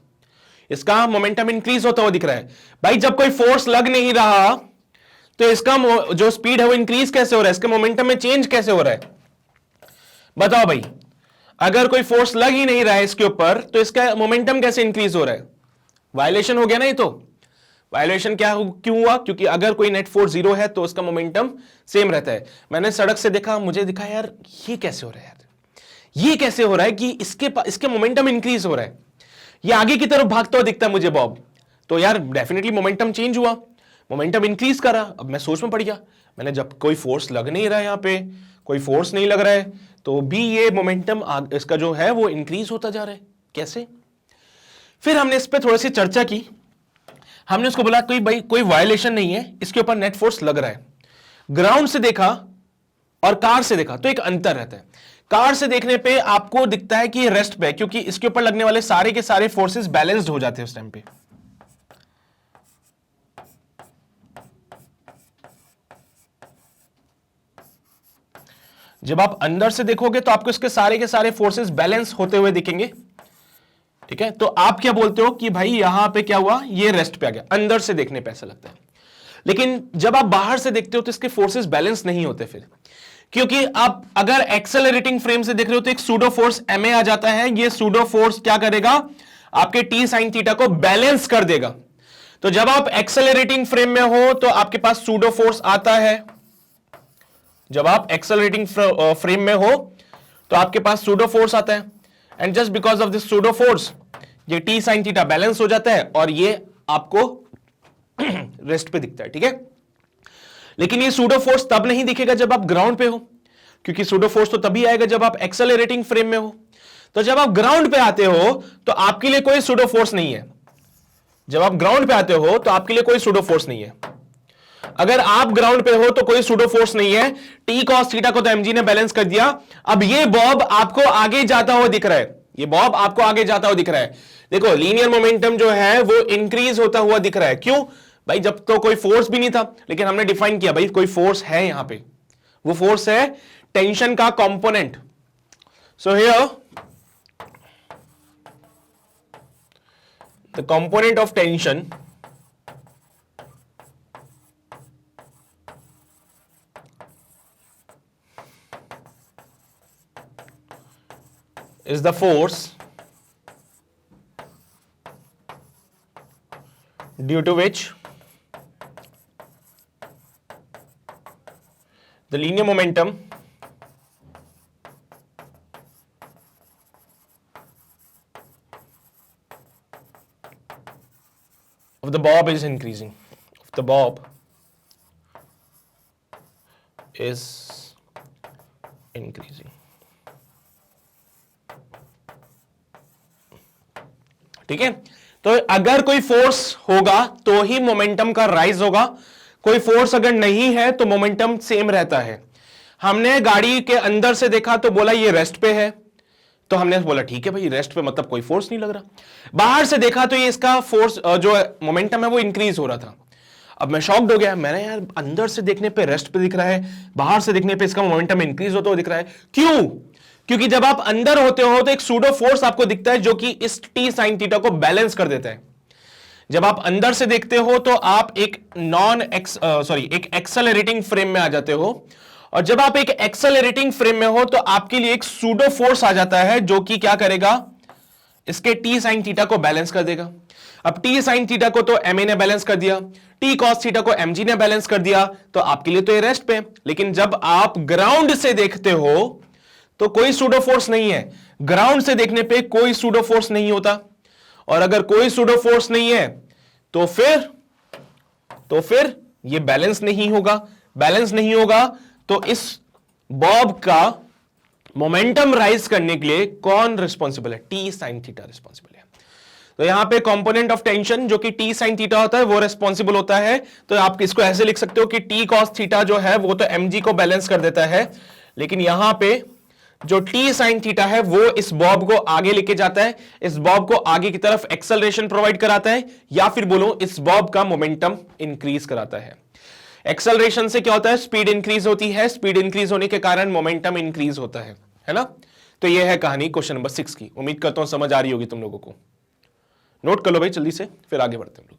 इसका मोमेंटम इंक्रीज होता हुआ दिख रहा है। भाई जब कोई फोर्स लग नहीं रहा तो इसका जो स्पीड है वो इंक्रीज कैसे हो रहा है, इसके मोमेंटम में चेंज कैसे हो रहा है? बताओ भाई, अगर कोई फोर्स लग ही नहीं रहा है इसके ऊपर तो इसका मोमेंटम कैसे इंक्रीज हो रहा है? वायलेशन हो गया ना ये तो। वायलेशन क्यों हुआ? क्योंकि अगर कोई नेट फोर्स 0 है तो उसका मोमेंटम सेम रहता है। मैंने सड़क से देखा, मुझे दिखा यार ये कैसे हो रहा है, यार ये कैसे हो रहा है कि इसके मोमेंटम इंक्रीज हो रहा है, ये आगे की तरफ भागता हुआ दिखता है मुझे बॉब, तो यार डेफिनेटली मोमेंटम चेंज हुआ, मोमेंटम इंक्रीज करा। अब मैं सोच में पड़ गया, मैंने जब कोई फोर्स लग नहीं रहा है, यहां पे कोई फोर्स नहीं लग रहा है तो भी ये मोमेंटम इसका जो है वो इंक्रीज होता जा रहा है, कैसे? फिर हमने इस पर थोड़ी सी चर्चा की, हमने उसको बोला कोई वायलेशन नहीं है, इसके ऊपर नेट फोर्स लग रहा है। ग्राउंड से देखा और कार से देखा तो एक अंतर रहता है। कार से देखने पे आपको दिखता है कि ये रेस्ट पे है, क्योंकि इसके ऊपर लगने वाले सारे के सारे फोर्सेस बैलेंस्ड हो जाते हैं उस टाइम पे। जब आप अंदर से देखोगे तो आपको इसके सारे के सारे फोर्सेस बैलेंस होते हुए दिखेंगे, ठीक है। तो आप क्या बोलते हो कि भाई यहां पे क्या हुआ, ये रेस्ट पे आ गया, अंदर से देखने पे ऐसा लगता है। लेकिन जब आप बाहर से देखते हो तो इसके फोर्सेस बैलेंस नहीं होते फिर, क्योंकि आप अगर एक्सेलरेटिंग फ्रेम से देख रहे हो तो एक सूडो फोर्स ma आ जाता है। ये सूडो फोर्स क्या करेगा, आपके टी साइन थीटा को बैलेंस कर देगा। तो जब आप एक्सेलरेटिंग फ्रेम में हो तो आपके पास सूडो फोर्स आता है। जब आप एक्सेलरेटिंग फ्रेम में हो तो आपके पास सूडो फोर्स आता है, and just because of this pseudo force ये टी साइन थीटा बैलेंस हो जाता है और ये आपको रेस्ट पे दिखता है, ठीक है। लेकिन ये सूडो फोर्स तब नहीं दिखेगा जब आप ग्राउंड पे हो, क्योंकि सूडो फोर्स तो तभी आएगा जब आप एक्सेलरेटिंग फ्रेम में हो। तो जब आप ग्राउंड पे आते हो तो आपके लिए कोई सूडो फोर्स नहीं है। जब आप ग्राउंड पे आते हो तो आपके लिए कोई सूडो फोर्स नहीं है। अगर आप ग्राउंड पे हो तो कोई सूडो फोर्स नहीं है। टी कॉस थीटा को तो एमजी ने बैलेंस कर दिया। अब ये बॉब आपको आगे जाता हुआ दिख रहा है, ये बॉब आपको आगे जाता हुआ दिख रहा है। देखो लीनियर मोमेंटम जो है वो इंक्रीज होता हुआ दिख रहा है। क्यों भाई, जब तो कोई फोर्स भी नहीं था, लेकिन हमने डिफाइन किया भाई कोई फोर्स है यहां पे। वो फोर्स है टेंशन का component. So here the component of tension is the force due to which the linear momentum of the bob is increasing. Of the bob is increasing. ठीक है। तो अगर कोई फोर्स होगा तो ही मोमेंटम का राइज होगा, कोई फोर्स अगर नहीं है तो मोमेंटम सेम रहता है। हमने गाड़ी के अंदर से देखा तो बोला ये रेस्ट पे है, तो हमने बोला ठीक है भाई रेस्ट पे मतलब कोई फोर्स नहीं लग रहा। बाहर से देखा तो ये इसका फोर्स जो मोमेंटम है वो इंक्रीज हो रहा था। अब मैं शॉक्ड हो गया, मैंने यार अंदर से देखने पे रेस्ट पे दिख रहा है, बाहर से देखने पे इसका मोमेंटम इंक्रीज होता हुआ दिख रहा है। क्यों? क्योंकि जब आप अंदर होते हो तो एक सूडो फोर्स आपको दिखता है जो कि इस टी साइन थीटा को बैलेंस कर देता है। जब आप अंदर से देखते हो तो आप एक एक एक्सेलरेटिंग फ्रेम में आ जाते हो, और जब आप एक एक्सेलरेटिंग फ्रेम में हो तो आपके लिए एक सूडो फोर्स आ जाता है जो कि क्या करेगा, इसके टी साइन थीटा को बैलेंस कर देगा। अब टी साइन थीटा को तो एमए ने बैलेंस कर दिया, टी कॉस थीटा को एमजी ने बैलेंस कर दिया, तो आपके लिए तो ये रेस्ट पे। लेकिन जब आप ग्राउंड से देखते हो तो कोई सूडो फोर्स नहीं है। ग्राउंड से देखने पे कोई सूडो फोर्स नहीं होता, और अगर कोई सूडो फोर्स नहीं है तो फिर ये बैलेंस नहीं होगा। बैलेंस नहीं होगा तो इस बॉब का मोमेंटम राइज करने के लिए कौन रिस्पॉन्सिबल है? टी साइन थीटा रिस्पॉन्सिबल है। तो यहां पे कंपोनेंट ऑफ टेंशन जो कि टी साइन थीटा होता है वो रिस्पॉन्सिबल होता है। तो आप इसको ऐसे लिख सकते हो कि टी कॉस थीटा जो है वो तो एमजी को बैलेंस कर देता है, लेकिन यहां पे जो टी साइन थीटा है वो इस बॉब को आगे लेके जाता है, इस बॉब को आगे की तरफ एक्सेलरेशन प्रोवाइड कराता है, या फिर बोलो इस बॉब का मोमेंटम इंक्रीज कराता है। एक्सेलरेशन से क्या होता है, स्पीड इंक्रीज होती है, स्पीड इंक्रीज होने के कारण मोमेंटम इंक्रीज होता है ना। तो यह है कहानी क्वेश्चन नंबर 6 की। उम्मीद करता हूं समझ आ रही होगी तुम लोगों को। नोट कर लो भाई जल्दी से, फिर आगे बढ़ते हैं लोग।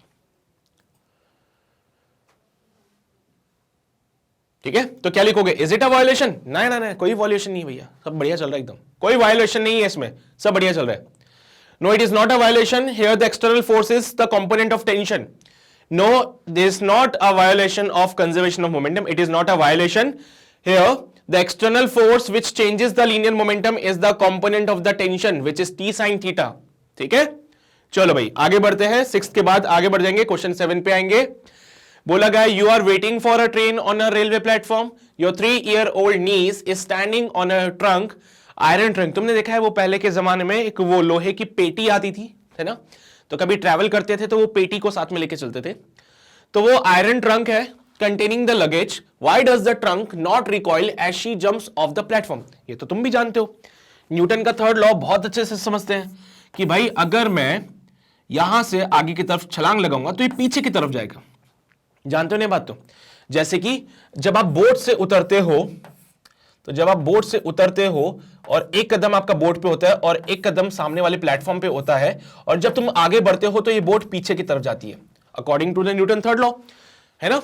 ठीक है, तो क्या लिखोगे? Is it a violation? ना ना ना, कोई वायोलेशन नहीं भैया, सब बढ़िया चल रहा है एकदम, कोई वायोलेशन नहीं है इसमें, सब बढ़िया चल रहा है। No, it is not a violation. Here the external force is the component of tension. No, there is not a violation of conservation of momentum. It is not a violation. Here, the external force which changes the linear momentum is the component of the tension, which is t sin theta. ठीक है, चलो भाई आगे बढ़ते हैं। 6 के बाद आगे बढ़ जाएंगे, क्वेश्चन 7 पे आएंगे। बोला गया, you are waiting for a train on a railway platform. Your 3-year-old niece is standing on a trunk, iron trunk. तुमने देखा है वो पहले के जमाने में एक वो लोहे की पेटी आती थी, है ना। तो कभी ट्रैवल करते थे तो वो पेटी को साथ में लेके चलते थे। तो वो आयरन ट्रंक है, containing the luggage, why does the trunk not recoil as she jumps off the platform? ये तो तुम भी जानते हो, न्यूटन का थर्ड लॉ बहुत अच्छे से समझते हैं कि भाई अगर मैं यहां से आगे की तरफ छलांग लगाऊंगा तो ये पीछे की तरफ जाएगा। जानते हो नहीं बात? तो जैसे कि जब आप बोट से उतरते हो, तो जब आप बोट से उतरते हो और एक कदम आपका बोट पे होता है और एक कदम सामने वाले प्लेटफॉर्म पे होता है, और जब तुम आगे बढ़ते हो तो ये बोट पीछे की तरफ जाती है, according to the Newton third law, है ना?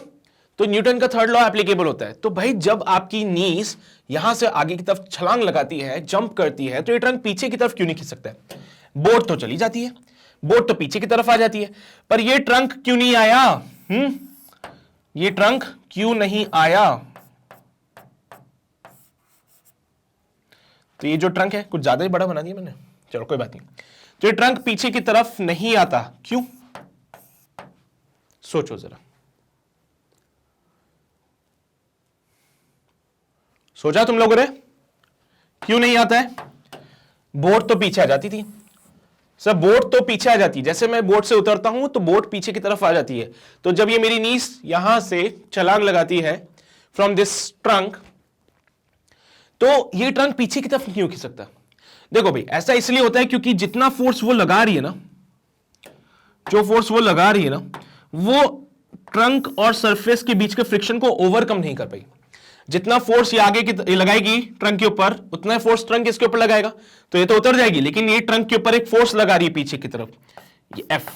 तो न्यूटन का थर्ड लॉ एप्लीकेबल होता है। तो भाई जब आपकी नीज यहां से आगे की तरफ छलांग लगाती है, जंप करती है, तो ये ट्रंक पीछे की तरफ क्यों नहीं खिंच सकता है? बोट तो चली जाती है, बोट तो पीछे की तरफ आ जाती है, पर ये ट्रंक क्यों नहीं आया? ये ट्रंक क्यों नहीं आया? तो ये जो ट्रंक है कुछ ज्यादा ही बड़ा बना दिया मैंने, चलो कोई बात नहीं। तो ये ट्रंक पीछे की तरफ नहीं आता, क्यों? सोचो जरा, सोचा तुम लोगों ने क्यों नहीं आता है? बोट तो पीछे आ जाती थी सर, बोट तो पीछे आ जाती, जैसे मैं बोट से उतरता हूं तो बोट पीछे की तरफ आ जाती है। तो जब ये मेरी नीज यहां से छलांग लगाती है फ्रॉम दिस ट्रंक, तो ये ट्रंक पीछे की तरफ क्यों खिंच सकता? देखो भाई ऐसा इसलिए होता है क्योंकि जितना फोर्स वो लगा रही है ना, जो फोर्स वो लगा रही है ना, वो ट्रंक और सरफेस के बीच के फ्रिक्शन को ओवरकम नहीं कर पाई। जितना फोर्स ये आगे की लगाएगी ट्रंक के ऊपर, उतना फोर्स ट्रंक इसके ऊपर लगाएगा, तो ये तो उतर जाएगी, लेकिन ये ट्रंक के ऊपर एक फोर्स लगा रही है पीछे की तरफ, ये एफ।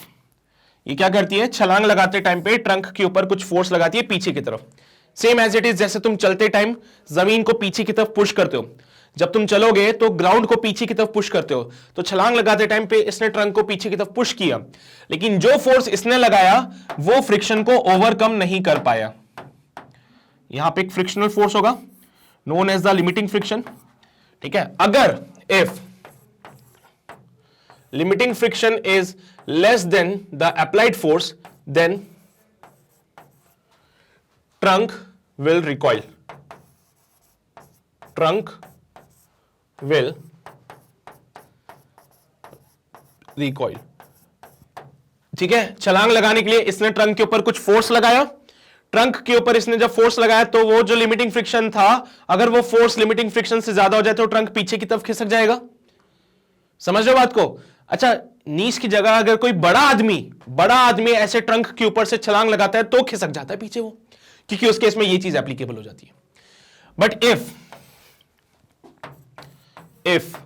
ये क्या करती है? छलांग लगाते टाइम पे ट्रंक के ऊपर कुछ फोर्स लगाती है पीछे की तरफ। सेम एज इट इज जैसे तुम चलते टाइम जमीन को पीछे की तरफ पुश करते हो, जब तुम चलोगे तो ग्राउंड को पीछे की तरफ पुश करते हो, तो छलांग लगाते टाइम पे इसने ट्रंक को पीछे की तरफ पुश किया, लेकिन जो फोर्स इसने लगाया वो फ्रिक्शन को ओवरकम नहीं कर पाया। यहां पे एक फ्रिक्शनल फोर्स होगा known as the limiting friction, ठीक है? अगर if limiting friction is less than the applied force, then trunk will recoil, trunk will recoil, ठीक है? छलांग लगाने के लिए इसने ट्रंक के ऊपर कुछ फोर्स लगाया, ट्रंक के ऊपर इसने जब फोर्स लगाया तो वो जो लिमिटिंग फ्रिक्शन था, अगर वो फोर्स लिमिटिंग फ्रिक्शन से ज्यादा हो जाए तो ट्रंक पीछे की तरफ खिसक जाएगा। समझ रहे हो बात को? अच्छा, नीच की जगह अगर कोई बड़ा आदमी ऐसे ट्रंक के ऊपर से छलांग लगाता है तो खिसक जाता है पीछे वो, क्योंकि उस केस में ये चीज एप्लीकेबल हो जाती है। But if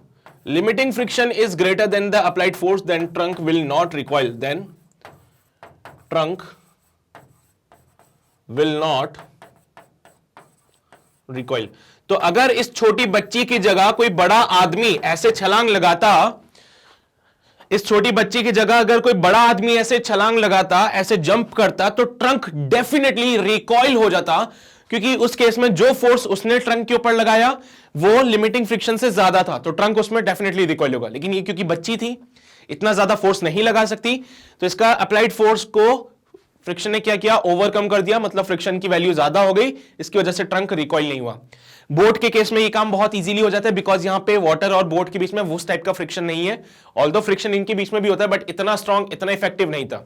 limiting friction is greater than the applied force, then trunk will not recoil, then trunk will not recoil. तो अगर इस छोटी बच्ची की जगह कोई बड़ा आदमी ऐसे छलांग लगाता, इस छोटी बच्ची की जगह अगर कोई बड़ा आदमी ऐसे छलांग लगाता, ऐसे जंप करता, तो ट्रंक डेफिनेटली रिकॉइल हो जाता, क्योंकि उस केस में जो फोर्स उसने ट्रंक के ऊपर लगाया वो लिमिटिंग फ्रिक्शन से ज्यादा था, तो ट्रंक उसमें डेफिनेटली रिकॉइल होगा। लेकिन ये क्योंकि बच्ची थी, इतना ज्यादा फोर्स नहीं लगा सकती, तो इसका अप्लाइड फोर्स को फ्रिक्शन ने क्या किया? ओवरकम कर दिया, मतलब फ्रिक्शन की वैल्यू ज्यादा हो गई, इसकी वजह से ट्रंक रिकॉइल नहीं हुआ। बोट के केस में ये काम बहुत इजीली हो जाता है, बिकॉज यहां पे वाटर और बोट के बीच में उस टाइप का फ्रिक्शन नहीं है, ऑल्दो फ्रिक्शन इनके बीच में भी होता है, बट इतना स्ट्रॉन्ग, इतना इफेक्टिव नहीं था।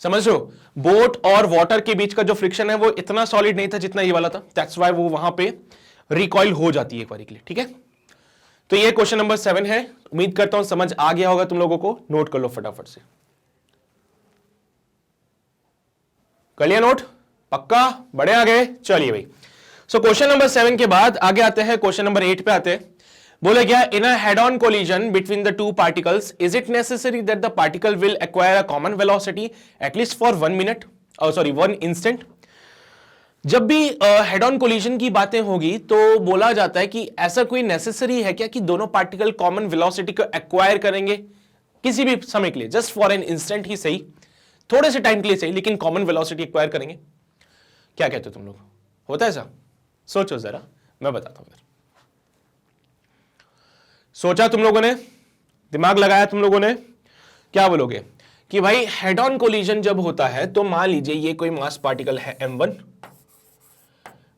समझ रहे हो? बोट और वाटर के बीच का जो फ्रिक्शन है वो इतना सॉलिड नहीं था जितना ये वाला था, दैट्स व्हाई वो वहां पे रिकॉइल हो जाती है एक बार के लिए, ठीक है? तो ये क्वेश्चन नंबर 7 है। उम्मीद करता हूं समझ आ गया होगा तुम लोगों को, नोट कर लो फटाफट से। कर लिया नोट? पक्का? बड़े आ गए? चलिए भाई। सो क्वेश्चन नंबर 7 के बाद आगे आते हैं, क्वेश्चन नंबर 8 पे आते हैं। बोले क्या? In a head on collision between the two particles, is it necessary that the particle will acquire a common velocity at least for 1 minute, sorry 1 instant? जब भी हेड ऑन कोलिजन की बातें होगी तो बोला जाता है कि ऐसा कोई नेसेसरी है क्या कि दोनों पार्टिकल कॉमन वेलोसिटी को एक्वायर करेंगे किसी भी समय के लिए, जस्ट फॉर एन इंस्टेंट ही सही, थोड़े से टाइम के लिए सही, लेकिन कॉमन वेलोसिटी एक्वायर करेंगे? क्या कहते हो तुम लोग? होता है ऐसा? सोचो जरा, मैं बताता हूं। सोचा तुम लोगों ने? दिमाग लगाया तुम लोगों ने? क्या बोलोगे कि भाई हेड ऑन कोलिजन जब होता है तो मान लीजिए ये कोई मास पार्टिकल है m1,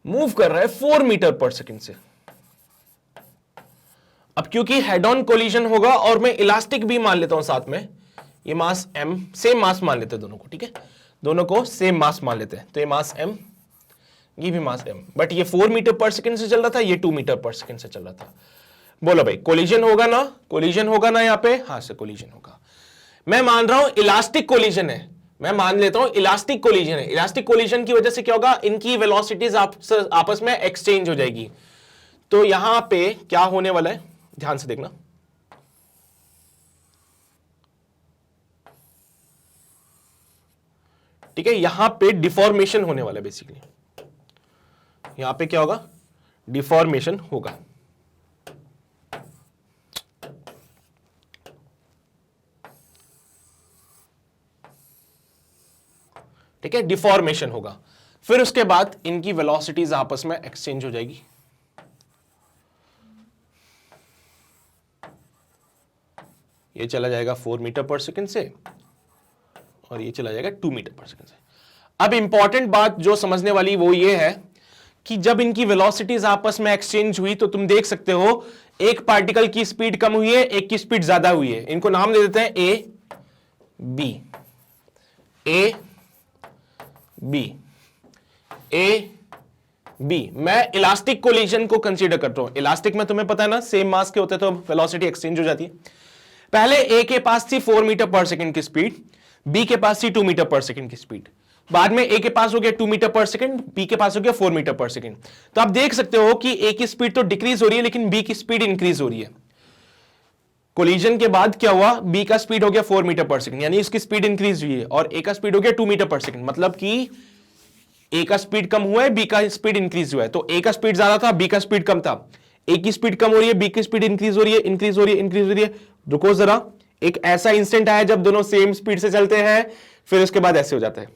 मूव कर रहा है 4 मीटर पर सेकेंड से। अब क्योंकि हेड ऑन कोलिजन होगा और मैं इलास्टिक भी मान लेता हूं साथ में, ये मास m, सेम मास मान लेते हैं दोनों को, ठीक है? दोनों को सेम मास मान लेते हैं, तो ये मास m, ये भी मास m, बट ये 4 मीटर पर सेकंड से चल रहा था, ये 2 मीटर पर सेकंड से चल रहा था। बोलो भाई कोलिजन होगा ना, कोलिजन होगा ना यहाँ पे, हाँ से कोलिजन होगा। मैं मान रहा हूं इलास्टिक कोलिजन है, मैं मान लेता हूं इलास्टिक कोलिजन है। इलास्टिक कोलिजन की वजह से क्या होगा, इनकी वेलोसिटीज आपस में एक्सचेंज हो जाएगी। तो यहां पे क्या होने वाला है, ध्यान से देखना, ठीक है, यहां पे डिफॉर्मेशन होने वाला है बेसिकली, यहां पे क्या होगा, डिफॉर्मेशन होगा। ठीक है, डिफॉर्मेशन होगा, फिर उसके बाद इनकी वेलोसिटीज आपस में एक्सचेंज हो जाएगी। ये चला जाएगा 4 मीटर पर सेकंड से और ये चला जाएगा 2 मीटर पर सेकंड से। अब इंपॉर्टेंट बात जो समझने वाली वो ये है कि जब इनकी वेलोसिटीज आपस में एक्सचेंज हुई तो तुम देख सकते हो एक पार्टिकल की स्पीड कम हुई है, एक की स्पीड ज्यादा हुई है। इनको नाम दे देते हैं A B, A B, A B. मैं इलास्टिक कोलिजन को कंसीडर करता हूं। इलास्टिक में तुम्हें पता है ना, सेम मास के होते हैं तो वेलोसिटी एक्सचेंज हो जाती है। पहले ए के पास थी 4 मीटर पर सेकंड की स्पीड, बी के पास थी 2 मीटर पर सेकंड की स्पीड। बाद में ए के पास हो गया 2 मीटर पर सेकंड, बी के पास हो गया 4 मीटर पर सेकंड। तो आप देख सकते हो कि ए की स्पीड तो डिक्रीज हो रही है लेकिन बी की स्पीड इंक्रीज हो रही है। कोलिजन के बाद क्या हुआ, बी का स्पीड हो गया 4 मीटर पर सेकंड, यानी इसकी स्पीड इंक्रीज हुई है, और ए का स्पीड हो गया 2 मीटर पर सेकंड, मतलब कि ए का स्पीड कम हुआ है, बी का स्पीड इंक्रीज हुआ है। तो ए का स्पीड ज्यादा था, बी का स्पीड कम था। ए की स्पीड कम हो रही है, बी की स्पीड इंक्रीज हो रही है, इंक्रीज हो रही है, इंक्रीज हो रही है। रुको जरा, एक ऐसा इंस्टेंट आया जब दोनों सेम स्पीड से चलते हैं, फिर उसके बाद ऐसे हो जाता है।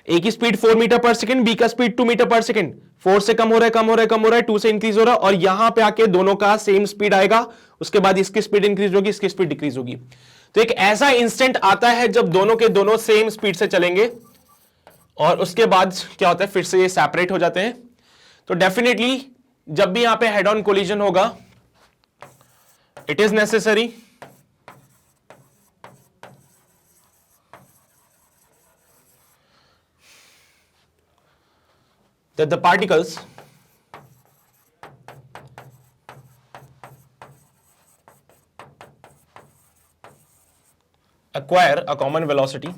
ए की स्पीड 4 मीटर पर सेकंड, बी का स्पीड 2 मीटर पर सेकंड। 4 से कम हो रहा है, कम हो रहा है, कम हो रहा है, 2 से इंक्रीज हो रहा है, और यहां पे आके दोनों का सेम स्पीड आएगा। उसके बाद इसकी स्पीड इंक्रीज होगी, इसकी स्पीड डिक्रीज होगी। तो एक ऐसा इंस्टेंट आता है जब दोनों के दोनों सेम स्पीड से चलेंगे, और उसके बाद क्या होता है, फिर से ये सेपरेट हो जाते हैं। तो डेफिनेटली जब भी यहां पे हेड ऑन कोलिजन होगा, it is necessary that the particles acquire a common velocity,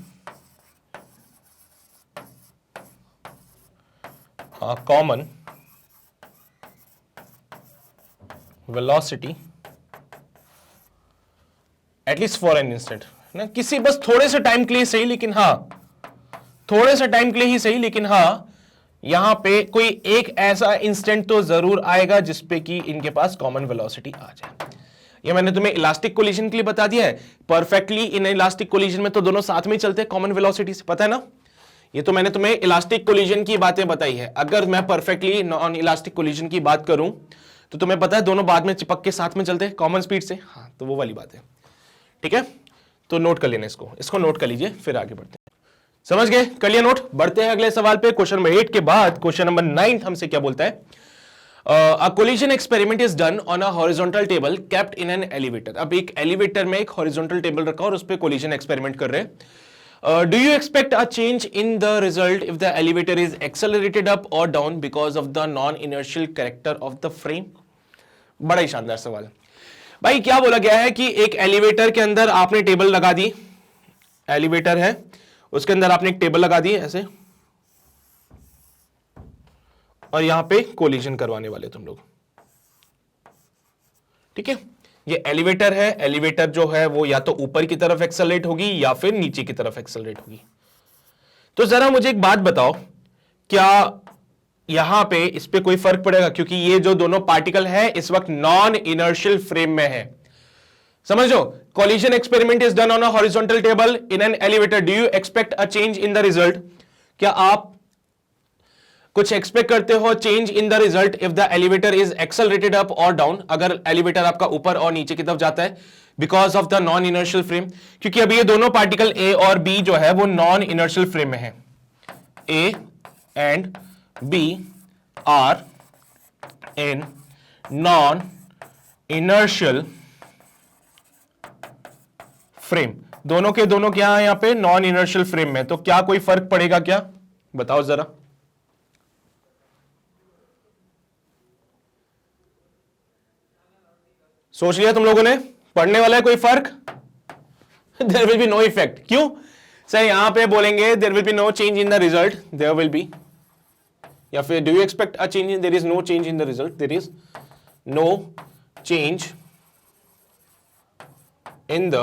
a common velocity at least for an instant, ना किसी बस थोड़े से टाइम के लिए सही, लेकिन हाँ थोड़े से टाइम के लिए ही सही, लेकिन हाँ यहां पे कोई एक ऐसा इंस्टेंट तो जरूर आएगा जिसपे कि इनके पास कॉमन वेलोसिटी आ जाए। ये मैंने तुम्हें इलास्टिक कोलिजन के लिए बता दिया है परफेक्टली। इन इलास्टिक कोलिजन में तो दोनों साथ में ही चलते हैं कॉमन वेलोसिटी से, पता है ना। ये तो मैंने तुम्हें इलास्टिक कोलिजन की बातें बताई है। अगर मैं परफेक्टली नॉन इलास्टिक कोलिजन की बात करूं तो तुम्हें पता है दोनों बाद में चिपक के साथ में चलते हैं कॉमन स्पीड से, हाँ तो वो वाली बात है। ठीक है, तो नोट कर लेना, इसको नोट कर लीजिए, फिर आगे बढ़ते हैं। समझ गए, कर लिया नोट। बढ़ते हैं अगले सवाल पे। क्वेश्चन नंबर 8 के बाद क्वेश्चन नंबर 9 हमसे क्या बोलता है, a collision experiment is done on a horizontal table kept in an elevator. अब एक एलिवेटर में एक हॉरिजॉन्टल टेबल रखा और उस पे कोलिजन एक्सपेरिमेंट कर रहे हैं। Do you expect a change in the result if the elevator is accelerated up और down because of the non inertial character of the frame. बड़ा ही शानदार सवाल भाई। क्या बोला गया है कि एक एलिवेटर के अंदर आपने टेबल लगा दी, एलिवेटर है उसके अंदर आपने एक टेबल लगा दी ऐसे, और यहां पे कोलिजन करवाने वाले तुम लोग। ठीक है, ये एलिवेटर है, एलिवेटर जो है वो या तो ऊपर की तरफ एक्सेलरेट होगी या फिर नीचे की तरफ एक्सेलरेट होगी। तो जरा मुझे एक बात बताओ, क्या यहां पे इस पे कोई फर्क पड़ेगा, क्योंकि ये जो दोनों पार्टिकल है इस वक्त नॉन इनर्शियल फ्रेम में है। समझो, collision experiment is done on a horizontal table in an elevator. Do you expect a change in the result? क्या आप कुछ एक्सपेक्ट करते हो change in the result if the elevator is accelerated up और down, अगर elevator आपका ऊपर और नीचे की तरफ जाता है because of the non inertial frame. क्योंकि अभी ये दोनों पार्टिकल ए और बी जो है वो नॉन इनर्शियल फ्रेम में है। A and B are in non inertial frame. दोनों के दोनों क्या है यहाँ पे, नॉन इनर्शियल फ्रेम में, तो क्या कोई फर्क पड़ेगा क्या, बताओ जरा। सोच लिया तुम लोगों ने, पढ़ने वाला है कोई फर्क? There will be no effect. क्यों सर? यहां पे बोलेंगे there will be no change in the result, there will be, या फिर do you expect a change in, there is no change in the result, there is no change in the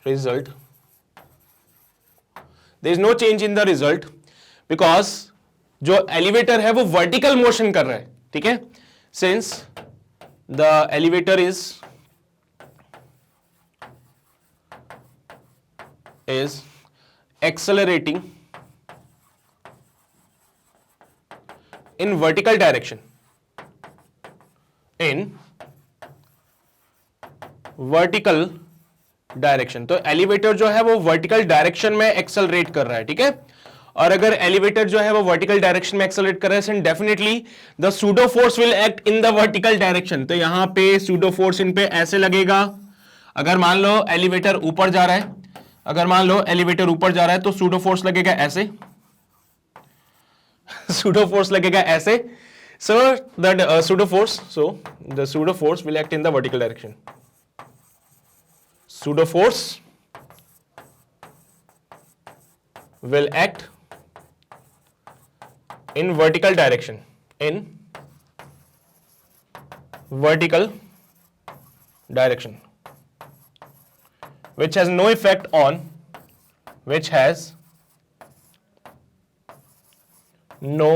result, there is no change in the result because जो elevator है वो vertical motion कर रहा है, ठीक है, since the elevator is accelerating in vertical direction, in vertical direction। तो elevator जो है वो वर्टिकल डायरेक्शन में एक्सेलरेट कर रहा है, ठीक है, और अगर एलिवेटर जो है वो वर्टिकल डायरेक्शन में एक्सेलरेट कर रहा है, definitely the pseudo force will act in the vertical direction. तो यहां पे सूडो फोर्स इन पे ऐसे लगेगा। अगर मान लो एलिवेटर ऊपर जा रहा है, अगर मान लो एलिवेटर ऊपर जा रहा है तो सूडो फोर्स लगेगा ऐसे, सूडो फोर्स लगेगा ऐसे। So the pseudo force will act in the vertical direction, pseudo force will act in vertical direction, in vertical direction, which has no effect on, which has no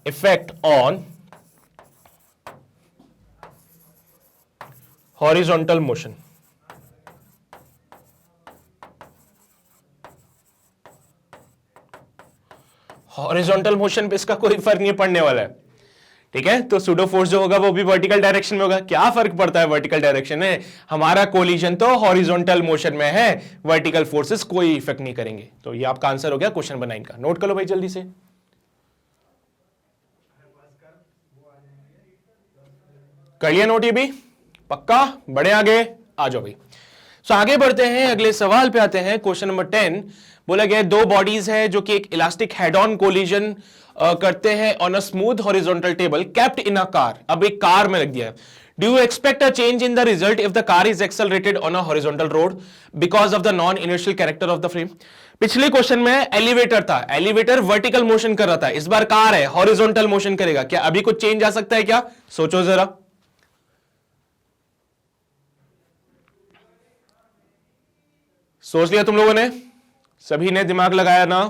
effect on horizontal motion। Horizontal motion पे इसका कोई फर्क नहीं पड़ने वाला है, ठीक है। तो सूडो फोर्स जो होगा वो भी वर्टिकल डायरेक्शन में होगा। क्या फर्क पड़ता है वर्टिकल डायरेक्शन में? हमारा कोलिजन तो हॉरिजॉन्टल मोशन में है, वर्टिकल फोर्सेस कोई इफेक्ट नहीं करेंगे। तो ये आपका आंसर हो गया क्वेश्चन नंबर 9 का। नोट कर लो भाई जल्दी से। कर लिया नोट? ये भी पक्का? बड़े आगे आ जाओ भाई। सो आगे बढ़ते हैं, अगले सवाल पे आते हैं। क्वेश्चन नंबर 10 बोला गया दो बॉडीज है जो कि एक इलास्टिक हेड ऑन कोलिजन करते हैं on a smooth horizontal table kept in a car. अब एक कार में रख दिया है। Do you expect a change in the result if the car is accelerated on a horizontal road because of the non inertial character of the frame. पिछले question में elevator था, elevator vertical motion कर रहा था, इस बार car है horizontal motion करेगा। क्या अभी कुछ चेंज आ सकता है क्या? सोचो जरा। सोच लिया तुम लोगों ने? सभी ने दिमाग लगाया ना?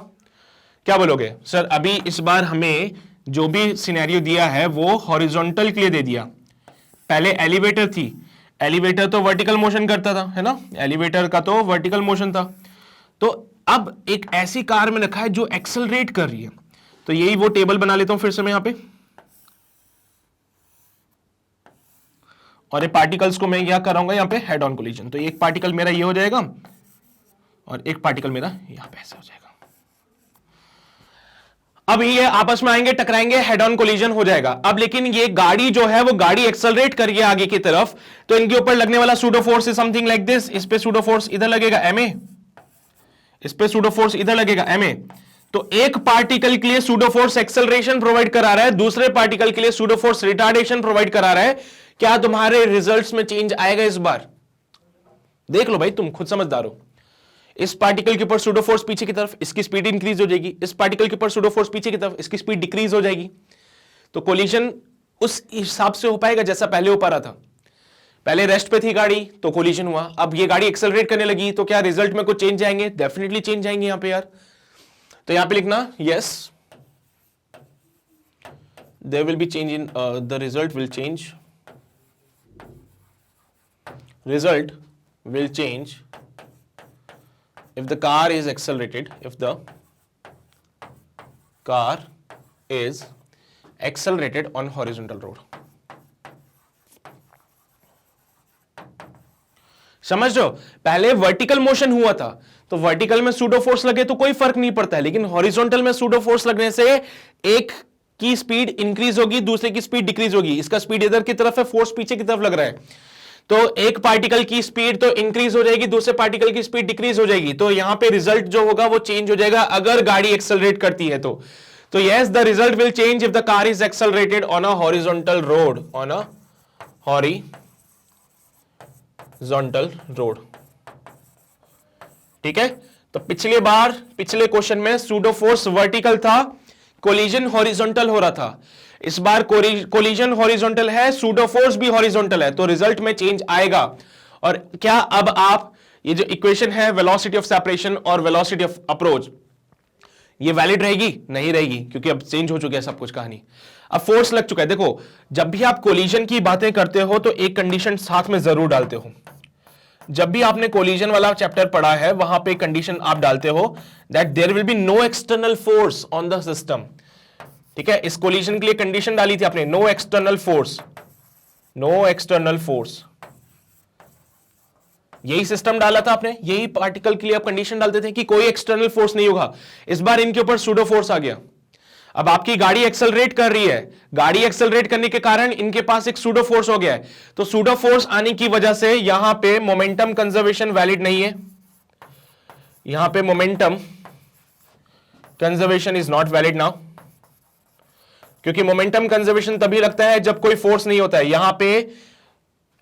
क्या बोलोगे सर? अभी इस बार हमें जो भी सिनेरियो दिया है वो हॉरिजॉन्टल के लिए दे दिया। पहले एलिवेटर थी, एलिवेटर तो वर्टिकल मोशन करता था, है ना, एलिवेटर का तो वर्टिकल मोशन था। तो अब एक ऐसी कार में रखा है जो एक्सेलरेट कर रही है। तो यही वो टेबल बना लेता हूं फिर से मैं यहां पे, और ये पार्टिकल्स को मैं क्या कराऊंगा यहां पे, हेड ऑन कोलिजन। तो एक पार्टिकल मेरा ये हो जाएगा और एक पार्टिकल मेरा यहां पे ऐसे हो जाएगा। अब ये आपस में आएंगे, टकराएंगे, हेड ऑन कोलिजन हो जाएगा। अब लेकिन ये गाड़ी जो है वो गाड़ी एक्सेलरेट कर रही है आगे की तरफ, तो इनके ऊपर लगने वाला pseudo force is something like this. इस पे सूडो फोर्स इधर लगेगा ma, इस पे सूडो फोर्स इधर लगेगा ma। तो एक पार्टिकल के लिए सूडो फोर्स एक्सेलरेशन प्रोवाइड करा रहा है, दूसरे पार्टिकल के लिए सूडो फोर्स रिटार्डेशन प्रोवाइड करा रहा है। क्या तुम्हारे रिजल्ट्स में चेंज आएगा इस बार? देख लो भाई, तुम खुद समझदार हो। इस पार्टिकल के ऊपर सूडो फोर्स पीछे की तरफ, इसकी स्पीड इंक्रीज हो जाएगी। इस पार्टिकल के ऊपर सूडो फोर्स पीछे की तरफ, इसकी स्पीड डिक्रीज हो जाएगी। तो कोलिजन उस हिसाब से हो पाएगा जैसा पहले हो पा रहा था। पहले रेस्ट पे थी गाड़ी तो कोलिजन हुआ, अब ये गाड़ी एक्सेलरेट करने लगी तो क्या रिजल्ट में कुछ चेंज आएंगे? डेफिनेटली चेंज आएंगे यहां पे यार। तो यहां पे लिखना yes, there will be change in the result will change, result will change if the car is accelerated, if the car is accelerated on horizontal road। समझ रहे हो? पहले वर्टिकल मोशन हुआ था तो वर्टिकल में सूडो फोर्स लगे तो कोई फर्क नहीं पड़ता है, लेकिन हॉरिजॉन्टल में सूडो फोर्स लगने से एक की स्पीड इंक्रीज होगी, दूसरे की स्पीड डिक्रीज होगी। इसका स्पीड इधर की तरफ है, फोर्स पीछे की तरफ लग रहा है। तो एक पार्टिकल की स्पीड तो इंक्रीज हो जाएगी, दूसरे पार्टिकल की स्पीड डिक्रीज हो जाएगी, तो यहां पे रिजल्ट जो होगा वो चेंज हो जाएगा अगर गाड़ी एक्सेलरेट करती है तो yes the result will change if the car is accelerated on a horizontal road, on a horizontal road. ठीक है, तो पिछले क्वेश्चन में सूडो फोर्स वर्टिकल था, कोलिजन हॉरिजॉन्टल हो रहा था। इस बार कोलिजन हॉरिजॉन्टल है, सूडो फोर्स भी हॉरिजॉन्टल है, तो रिजल्ट में चेंज आएगा। और क्या अब आप ये जो इक्वेशन है वेलोसिटी ऑफ सेपरेशन और वेलोसिटी ऑफ अप्रोच, ये वैलिड रहेगी? नहीं रहेगी, क्योंकि अब चेंज हो चुका है सब कुछ कहानी। अब फोर्स लग चुका है। देखो, जब भी आप कोलिजन की बातें करते हो तो एक कंडीशन साथ में जरूर डालते हो। जब भी आपने कोलिजन वाला चैप्टर पढ़ा है वहां पे कंडीशन आप डालते हो that there will be no external force on the system. ठीक है, इस कोलिजन के लिए कंडीशन डाली थी आपने, no external force, no external force. यही सिस्टम डाला था आपने, यही पार्टिकल के लिए आप कंडीशन डालते थे कि कोई एक्सटर्नल फोर्स नहीं होगा। इस बार इनके ऊपर सूडो फोर्स आ गया। अब आपकी गाड़ी एक्सेलरेट कर रही है, गाड़ी एक्सेलरेट करने के कारण इनके पास एक सूडो फोर्स हो गया है, तो सूडो फोर्स आने की वजह से यहां पे मोमेंटम कंजर्वेशन वैलिड नहीं है, यहां पे momentum conservation is not valid now, क्योंकि मोमेंटम कंजर्वेशन तभी लगता है जब कोई फोर्स नहीं होता है। यहां पे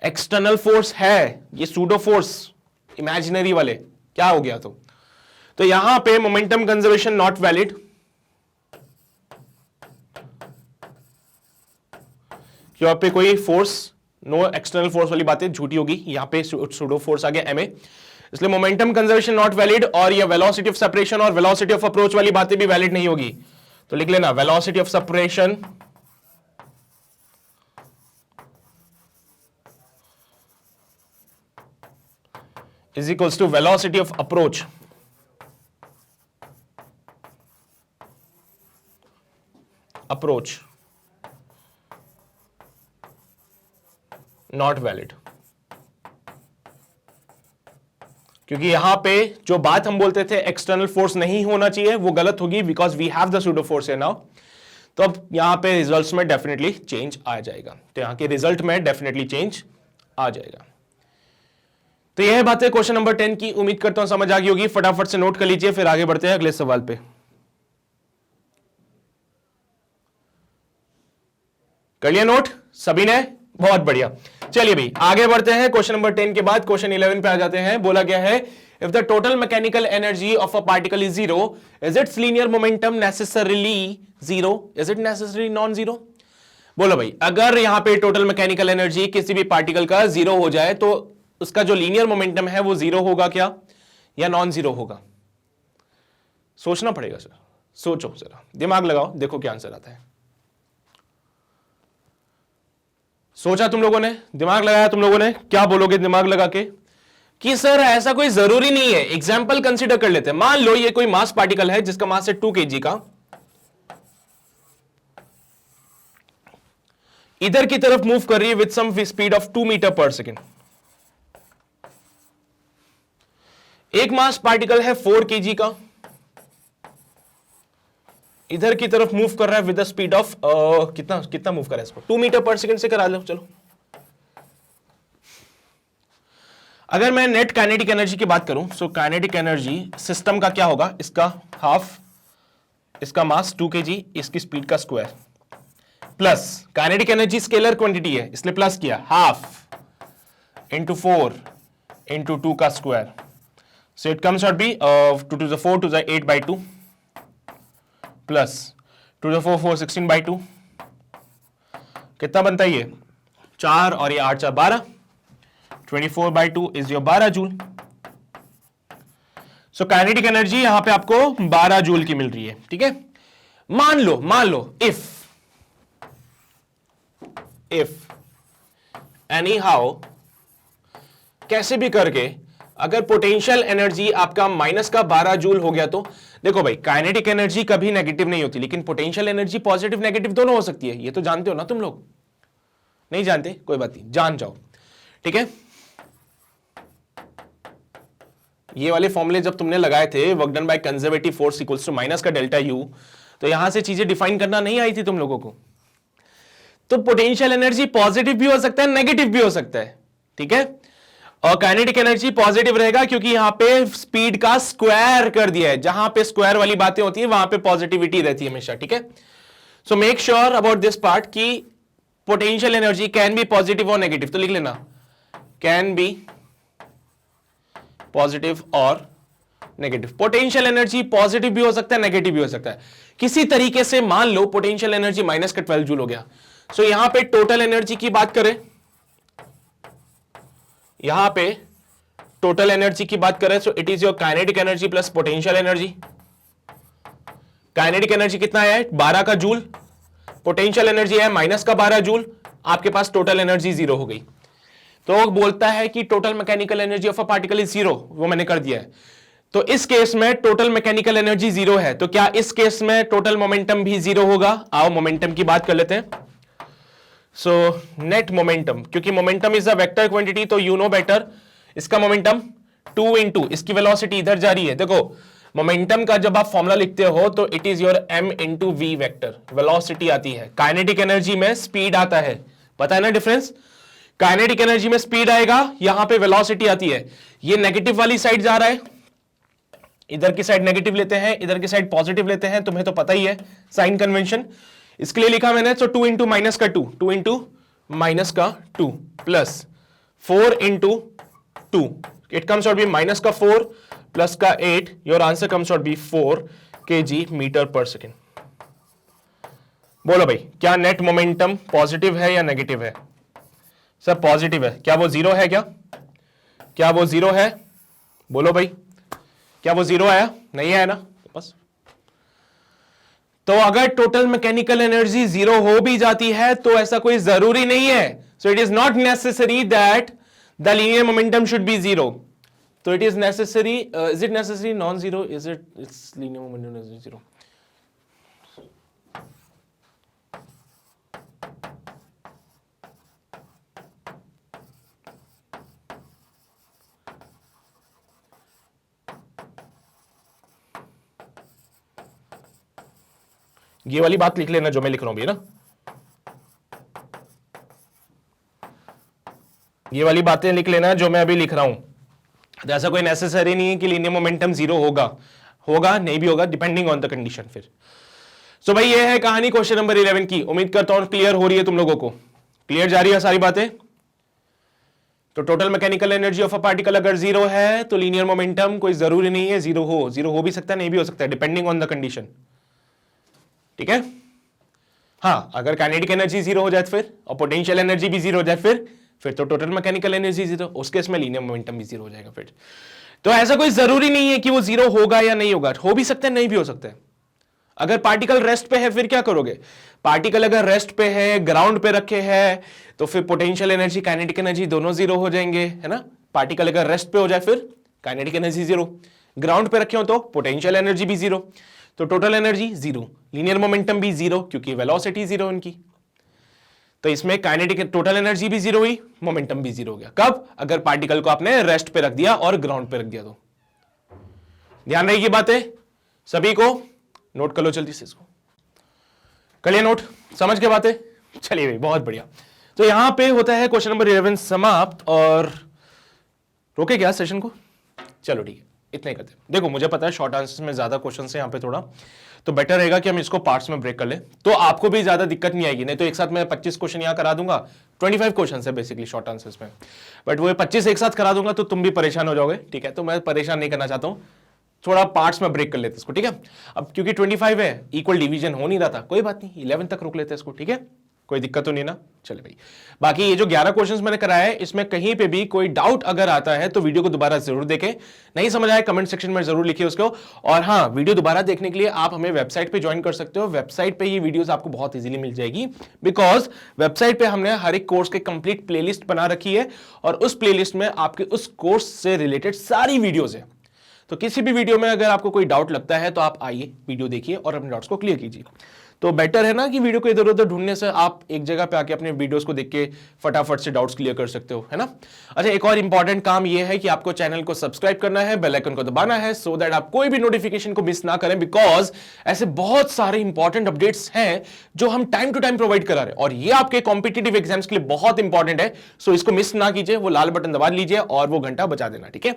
एक्सटर्नल फोर्स है, ये सूडो फोर्स इमेजिनरी वाले, क्या हो गया? तो यहां पे मोमेंटम कंजर्वेशन नॉट वैलिड, यहाँ पे कोई फोर्स, नो एक्सटर्नल फोर्स वाली बातें झूठी होगी, यहां पे सूडो फोर्स आ गया एमए, इसलिए मोमेंटम कंजर्वेशन नॉट वैलिड, और ये वेलोसिटी ऑफ सेपरेशन और वेलोसिटी ऑफ अप्रोच वाली बातें भी वैलिड नहीं होगी। तो लिख लेना velocity of separation is equals to velocity of approach, not valid. क्योंकि यहां पे जो बात हम बोलते थे एक्सटर्नल फोर्स नहीं होना चाहिए वो गलत होगी, because we have the pseudo force है नाउ। तो अब यहां पे रिजल्ट्स में डेफिनेटली चेंज आ जाएगा, तो यहां के रिजल्ट में डेफिनेटली चेंज आ जाएगा। तो यह बात है क्वेश्चन नंबर 10 की, उम्मीद करता हूं समझ आ गई होगी। फटाफट से नोट कर लीजिए, फिर आगे बढ़ते हैं अगले सवाल पे। कर लिया नोट सभी ने? बहुत बढ़िया। चलिए भाई आगे बढ़ते हैं। क्वेश्चन नंबर 10 के बाद क्वेश्चन 11 पे आ जाते हैं। बोला गया है if the total mechanical energy of a particle is zero, is it's linear momentum necessarily zero, is it necessary non zero? बोलो भाई, अगर यहां पे टोटल मैकेनिकल एनर्जी किसी भी पार्टिकल का जीरो हो जाए तो उसका जो लीनियर मोमेंटम है वो जीरो होगा क्या या नॉन जीरो होगा? सोचना पड़ेगा सर, सोचो जरा, दिमाग लगाओ, देखो क्या आंसर आता है। सोचा तुम लोगों ने, दिमाग लगाया तुम लोगों ने, क्या बोलोगे दिमाग लगा के? कि सर ऐसा कोई जरूरी नहीं है। एग्जाम्पल कंसीडर कर लेते हैं। मान लो ये कोई मास पार्टिकल है जिसका मास है 2 kg का, इधर की तरफ मूव कर रही है with some speed of 2 metre per second. एक मास पार्टिकल है 4 kg का, इधर की तरफ मूव कर रहा है विद द स्पीड ऑफ कितना मूव कर रहा है इसको? 2 मीटर पर सेकेंड से करा लो। चलो, अगर मैं नेट काइनेटिक एनर्जी की बात करूं, सो काइनेटिक एनर्जी सिस्टम का क्या होगा? इसका हाफ, इसका मास 2 kg, इसकी स्पीड का square, plus kinetic energy scalar quantity है इसलिए प्लस किया, हाफ इंटू 4 इंटू 2 का square, so it comes out be 2 to the 4 to the 8 by 2 plus 2 to the 4 4 16 by 2, कितना बनता है ये? 4 और ये 8 4 12, 24 by 2 is your 12 joule. So kinetic energy यहां पे आपको 12 जूल की मिल रही है। ठीक है, मान लो इफ एनी हाउ, कैसे भी करके अगर पोटेंशियल एनर्जी आपका माइनस का 12 जूल हो गया, तो देखो भाई काइनेटिक एनर्जी कभी नेगेटिव नहीं होती, लेकिन पोटेंशियल एनर्जी पॉजिटिव नेगेटिव दोनों हो सकती है। ये तो जानते हो ना तुम लोग? नहीं जानते? कोई बात नहीं, जान जाओ। ठीक है, ये वाले फॉर्मूले जब तुमने लगाए थे, work done by conservative force equals to minus का डेल्टा यू, तो यहां से चीजें डिफाइन करना नहीं आई थी तुम लोगों को। तो पोटेंशियल एनर्जी पॉजिटिव भी हो सकता है, नेगेटिव भी हो सकता है। ठीक है। और काइनेटिक एनर्जी पॉजिटिव रहेगा क्योंकि यहां पे स्पीड का स्क्वायर कर दिया है, जहां पे स्क्वायर वाली बातें होती है वहां पे पॉजिटिविटी रहती है हमेशा, ठीक है। So make sure about this part कि potential energy can be positive और नेगेटिव, तो लिख लेना कैन बी पॉजिटिव और नेगेटिव। पोटेंशियल एनर्जी पॉजिटिव भी हो सकता है, नेगेटिव भी हो सकता है। किसी तरीके से मान लो पोटेंशियल एनर्जी -12 जूल हो गया। सो यहां पे टोटल एनर्जी की बात करें, यहां पे टोटल एनर्जी की बात करें, so it is your kinetic energy plus potential energy. Kinetic energy कितना है 12 का जूल, पोटेंशियल एनर्जी है -12 जूल, आपके पास टोटल एनर्जी 0 हो गई। तो बोलता है कि total mechanical energy of a particle is 0, वो मैंने कर दिया है। तो इस केस में टोटल मैकेनिकल एनर्जी 0 है, तो क्या इस केस में टोटल मोमेंटम भी 0 होगा? आओ मोमेंटम की बात कर लेते हैं। सो नेट मोमेंटम, क्योंकि momentum is a vector quantity, तो यू नो बेटर, इसका मोमेंटम 2 इंटू इसकी वेलोसिटी इधर जा रही है। देखो मोमेंटम का जब आप फॉर्मूला लिखते हो तो it is your m into V vector, velocity आती है। काइनेटिक एनर्जी में स्पीड आता है, पता है ना डिफरेंस? काइनेटिक एनर्जी में स्पीड आएगा, यहां पे वेलोसिटी आती है। ये नेगेटिव वाली साइड जा रहा है, इधर की साइड नेगेटिव लेते हैं, इधर की साइड पॉजिटिव लेते हैं, तुम्हें तो पता ही है साइन कन्वेंशन। इसके लिए लिखा मैंने, तो 2 इंटू माइनस का 2, 2 इंटू माइनस का 2 plus 4 into 2, it comes out be minus का 4 प्लस का 8, your answer comes out be 4 kg metre per second. बोलो भाई, क्या नेट मोमेंटम पॉजिटिव है या नेगेटिव है? सर पॉजिटिव है। क्या वो 0 है? क्या वो 0 है? बोलो भाई, क्या वो 0 आया? नहीं आया ना, बस। तो अगर टोटल मैकेनिकल एनर्जी 0 हो भी जाती है तो ऐसा कोई जरूरी नहीं है। So it is not necessary that the linear momentum should be 0। तो it is necessary, is it necessary non zero, is it it's linear momentum is 0? ये वाली बात लिख लेना जो मैं लिख रहा हूं भी ना, ये वाली बातें लिख लेना जो मैं अभी लिख रहा हूं। तो ऐसा कोई नेसेसरी नहीं है कि लीनियर मोमेंटम 0 होगा नहीं भी होगा, डिपेंडिंग ऑन द कंडीशन। फिर सो भाई ये है कहानी क्वेश्चन नंबर 11 की। उम्मीद करता हूं क्लियर हो रही है तुम लोगों को, क्लियर जा रही है सारी बातें। तो total mechanical energy of a particle अगर 0 है तो लीनियर मोमेंटम कोई जरूरी नहीं है 0 हो भी सकता है, नहीं भी हो सकता है, डिपेंडिंग ऑन द कंडीशन, ठीक है। हाँ, अगर काइनेटिक एनर्जी 0 हो जाए फिर, और पोटेंशियल एनर्जी भी 0 हो जाए फिर तो टोटल मैकेनिकल एनर्जी 0, उस केस में लीनियर मोमेंटम भी 0 हो जाएगा फिर। तो ऐसा कोई जरूरी नहीं है कि वो 0 होगा या नहीं होगा, हो भी सकता है नहीं भी हो सकता है। अगर पार्टिकल रेस्ट पे है फिर क्या करोगे? पार्टिकल अगर रेस्ट पे है, ग्राउंड पे रखे है, तो फिर पोटेंशियल एनर्जी काइनेटिक एनर्जी दोनों 0 हो जाएंगे, है ना। पार्टिकल अगर रेस्ट पे हो जाए फिर काइनेटिक एनर्जी 0, ग्राउंड पे रखे हो तो पोटेंशियल एनर्जी भी 0, तो टोटल एनर्जी 0, लीनियर मोमेंटम भी 0 क्योंकि वेलोसिटी 0 उनकी। तो इसमें काइनेटिक टोटल एनर्जी भी 0 हुई, मोमेंटम भी 0 हो गया। कब? अगर पार्टिकल को आपने रेस्ट पे रख दिया और ग्राउंड पे रख दिया तो। ध्यान रहेगी बातें सभी को, नोट कर लो जल्दी से, इसको कर लिया नोट, समझ के बातें? चलिए भाई बहुत बढ़िया। तो यहां पे होता है क्वेश्चन नंबर 11 समाप्त, और रोके क्या सेशन को? चलो ठीक है, इतना ही करते हैं। देखो मुझे पता है शॉर्ट आंसर्स में ज्यादा क्वेश्चन है यहाँ पे थोड़ा, तो बेटर रहेगा कि हम इसको पार्ट्स में ब्रेक कर ले, तो आपको भी ज्यादा दिक्कत नहीं आएगी। नहीं तो एक साथ मैं 25 क्वेश्चन यहाँ करा दूंगा, 25 क्वेश्चन है बेसिकली शॉर्ट आंसर्स में, बट वो 25 एक साथ करा दूंगा तो तुम भी परेशान हो जाओगे, ठीक है। तो मैं परेशान नहीं करना चाहता हूँ, थोड़ा पार्ट्स में ब्रेक कर लेते इसको, ठीक है। अब क्योंकि 25 है, इक्वल डिवीजन हो नहीं रहा था, कोई बात नहीं, 11 तक रोक लेते इसको, ठीक है, कोई दिक्कत तो नहीं ना। चले भाई, बाकी ये जो 11 क्वेश्चंस मैंने कराया है, इसमें कहीं पे भी कोई डाउट अगर आता है तो वीडियो को दोबारा जरूर देखें, नहीं समझ आए कमेंट सेक्शन में जरूर लिखिए उसको। और हाँ, वीडियो दोबारा देखने के लिए आप हमें वेबसाइट पे ज्वाइन कर सकते हो, वेबसाइट पे ये वीडियोस आपको बहुत इजीली मिल जाएगी, बिकॉज वेबसाइट पे हमने हर एक कोर्स के कंप्लीट प्लेलिस्ट बना रखी है, और उस प्लेलिस्ट में आपके उस कोर्स से रिलेटेड सारी वीडियोज है। तो किसी भी वीडियो में अगर आपको कोई डाउट लगता है तो आप आइए, वीडियो देखिए और अपने डाउट्स को क्लियर कीजिए। तो बेटर है ना कि वीडियो को इधर उधर ढूंढने से आप एक जगह पे आके अपने वीडियोस को देख के फटाफट से डाउट्स क्लियर कर सकते हो, है ना। अच्छा, एक और इंपॉर्टेंट काम ये है कि आपको चैनल को सब्सक्राइब करना है, बेल आइकन को दबाना है, सो दैट आप कोई भी नोटिफिकेशन को मिस ना करें, बिकॉज ऐसे बहुत सारे इंपॉर्टेंट अपडेट्स हैं जो हम टाइम टू टाइम प्रोवाइड करा रहे हैं और ये आपके कॉम्पिटिटिव एग्जाम्स के लिए बहुत इंपॉर्टेंट है। सो इसको मिस ना कीजिए, वो लाल बटन दबा लीजिए और वो घंटा बजा देना, ठीक है।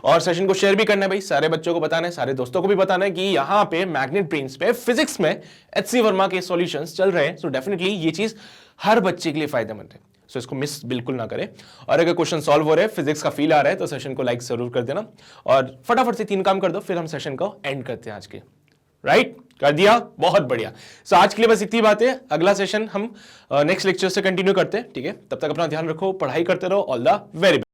और सेशन को शेयर भी करना है भाई, सारे बच्चों को बताना है, सारे दोस्तों को भी बताना है कि यहां पे मैग्नेट ब्रेन्स पे फिजिक्स में एचसी वर्मा के सॉल्यूशंस चल रहे हैं। सो डेफिनेटली ये चीज हर बच्चे के लिए फायदेमंद है। सो इसको मिस बिल्कुल ना करें। और अगर क्वेश्चन सॉल्व हो रहे हैं, फिजिक्स का फील आ रहा है, तो सेशन को लाइक जरूर कर देना और फटाफट से 3 काम कर दो, फिर हम सेशन को एंड करते हैं आज के। राइट, कर दिया, बहुत बढ़िया। सो आज के लिए बस इतनी बात है। अगला सेशन हम नेक्स्ट लेक्चर से कंटिन्यू करते हैं, ठीक है। तब तक अपना ध्यान रखो, पढ़ाई करते रहो। All the very best.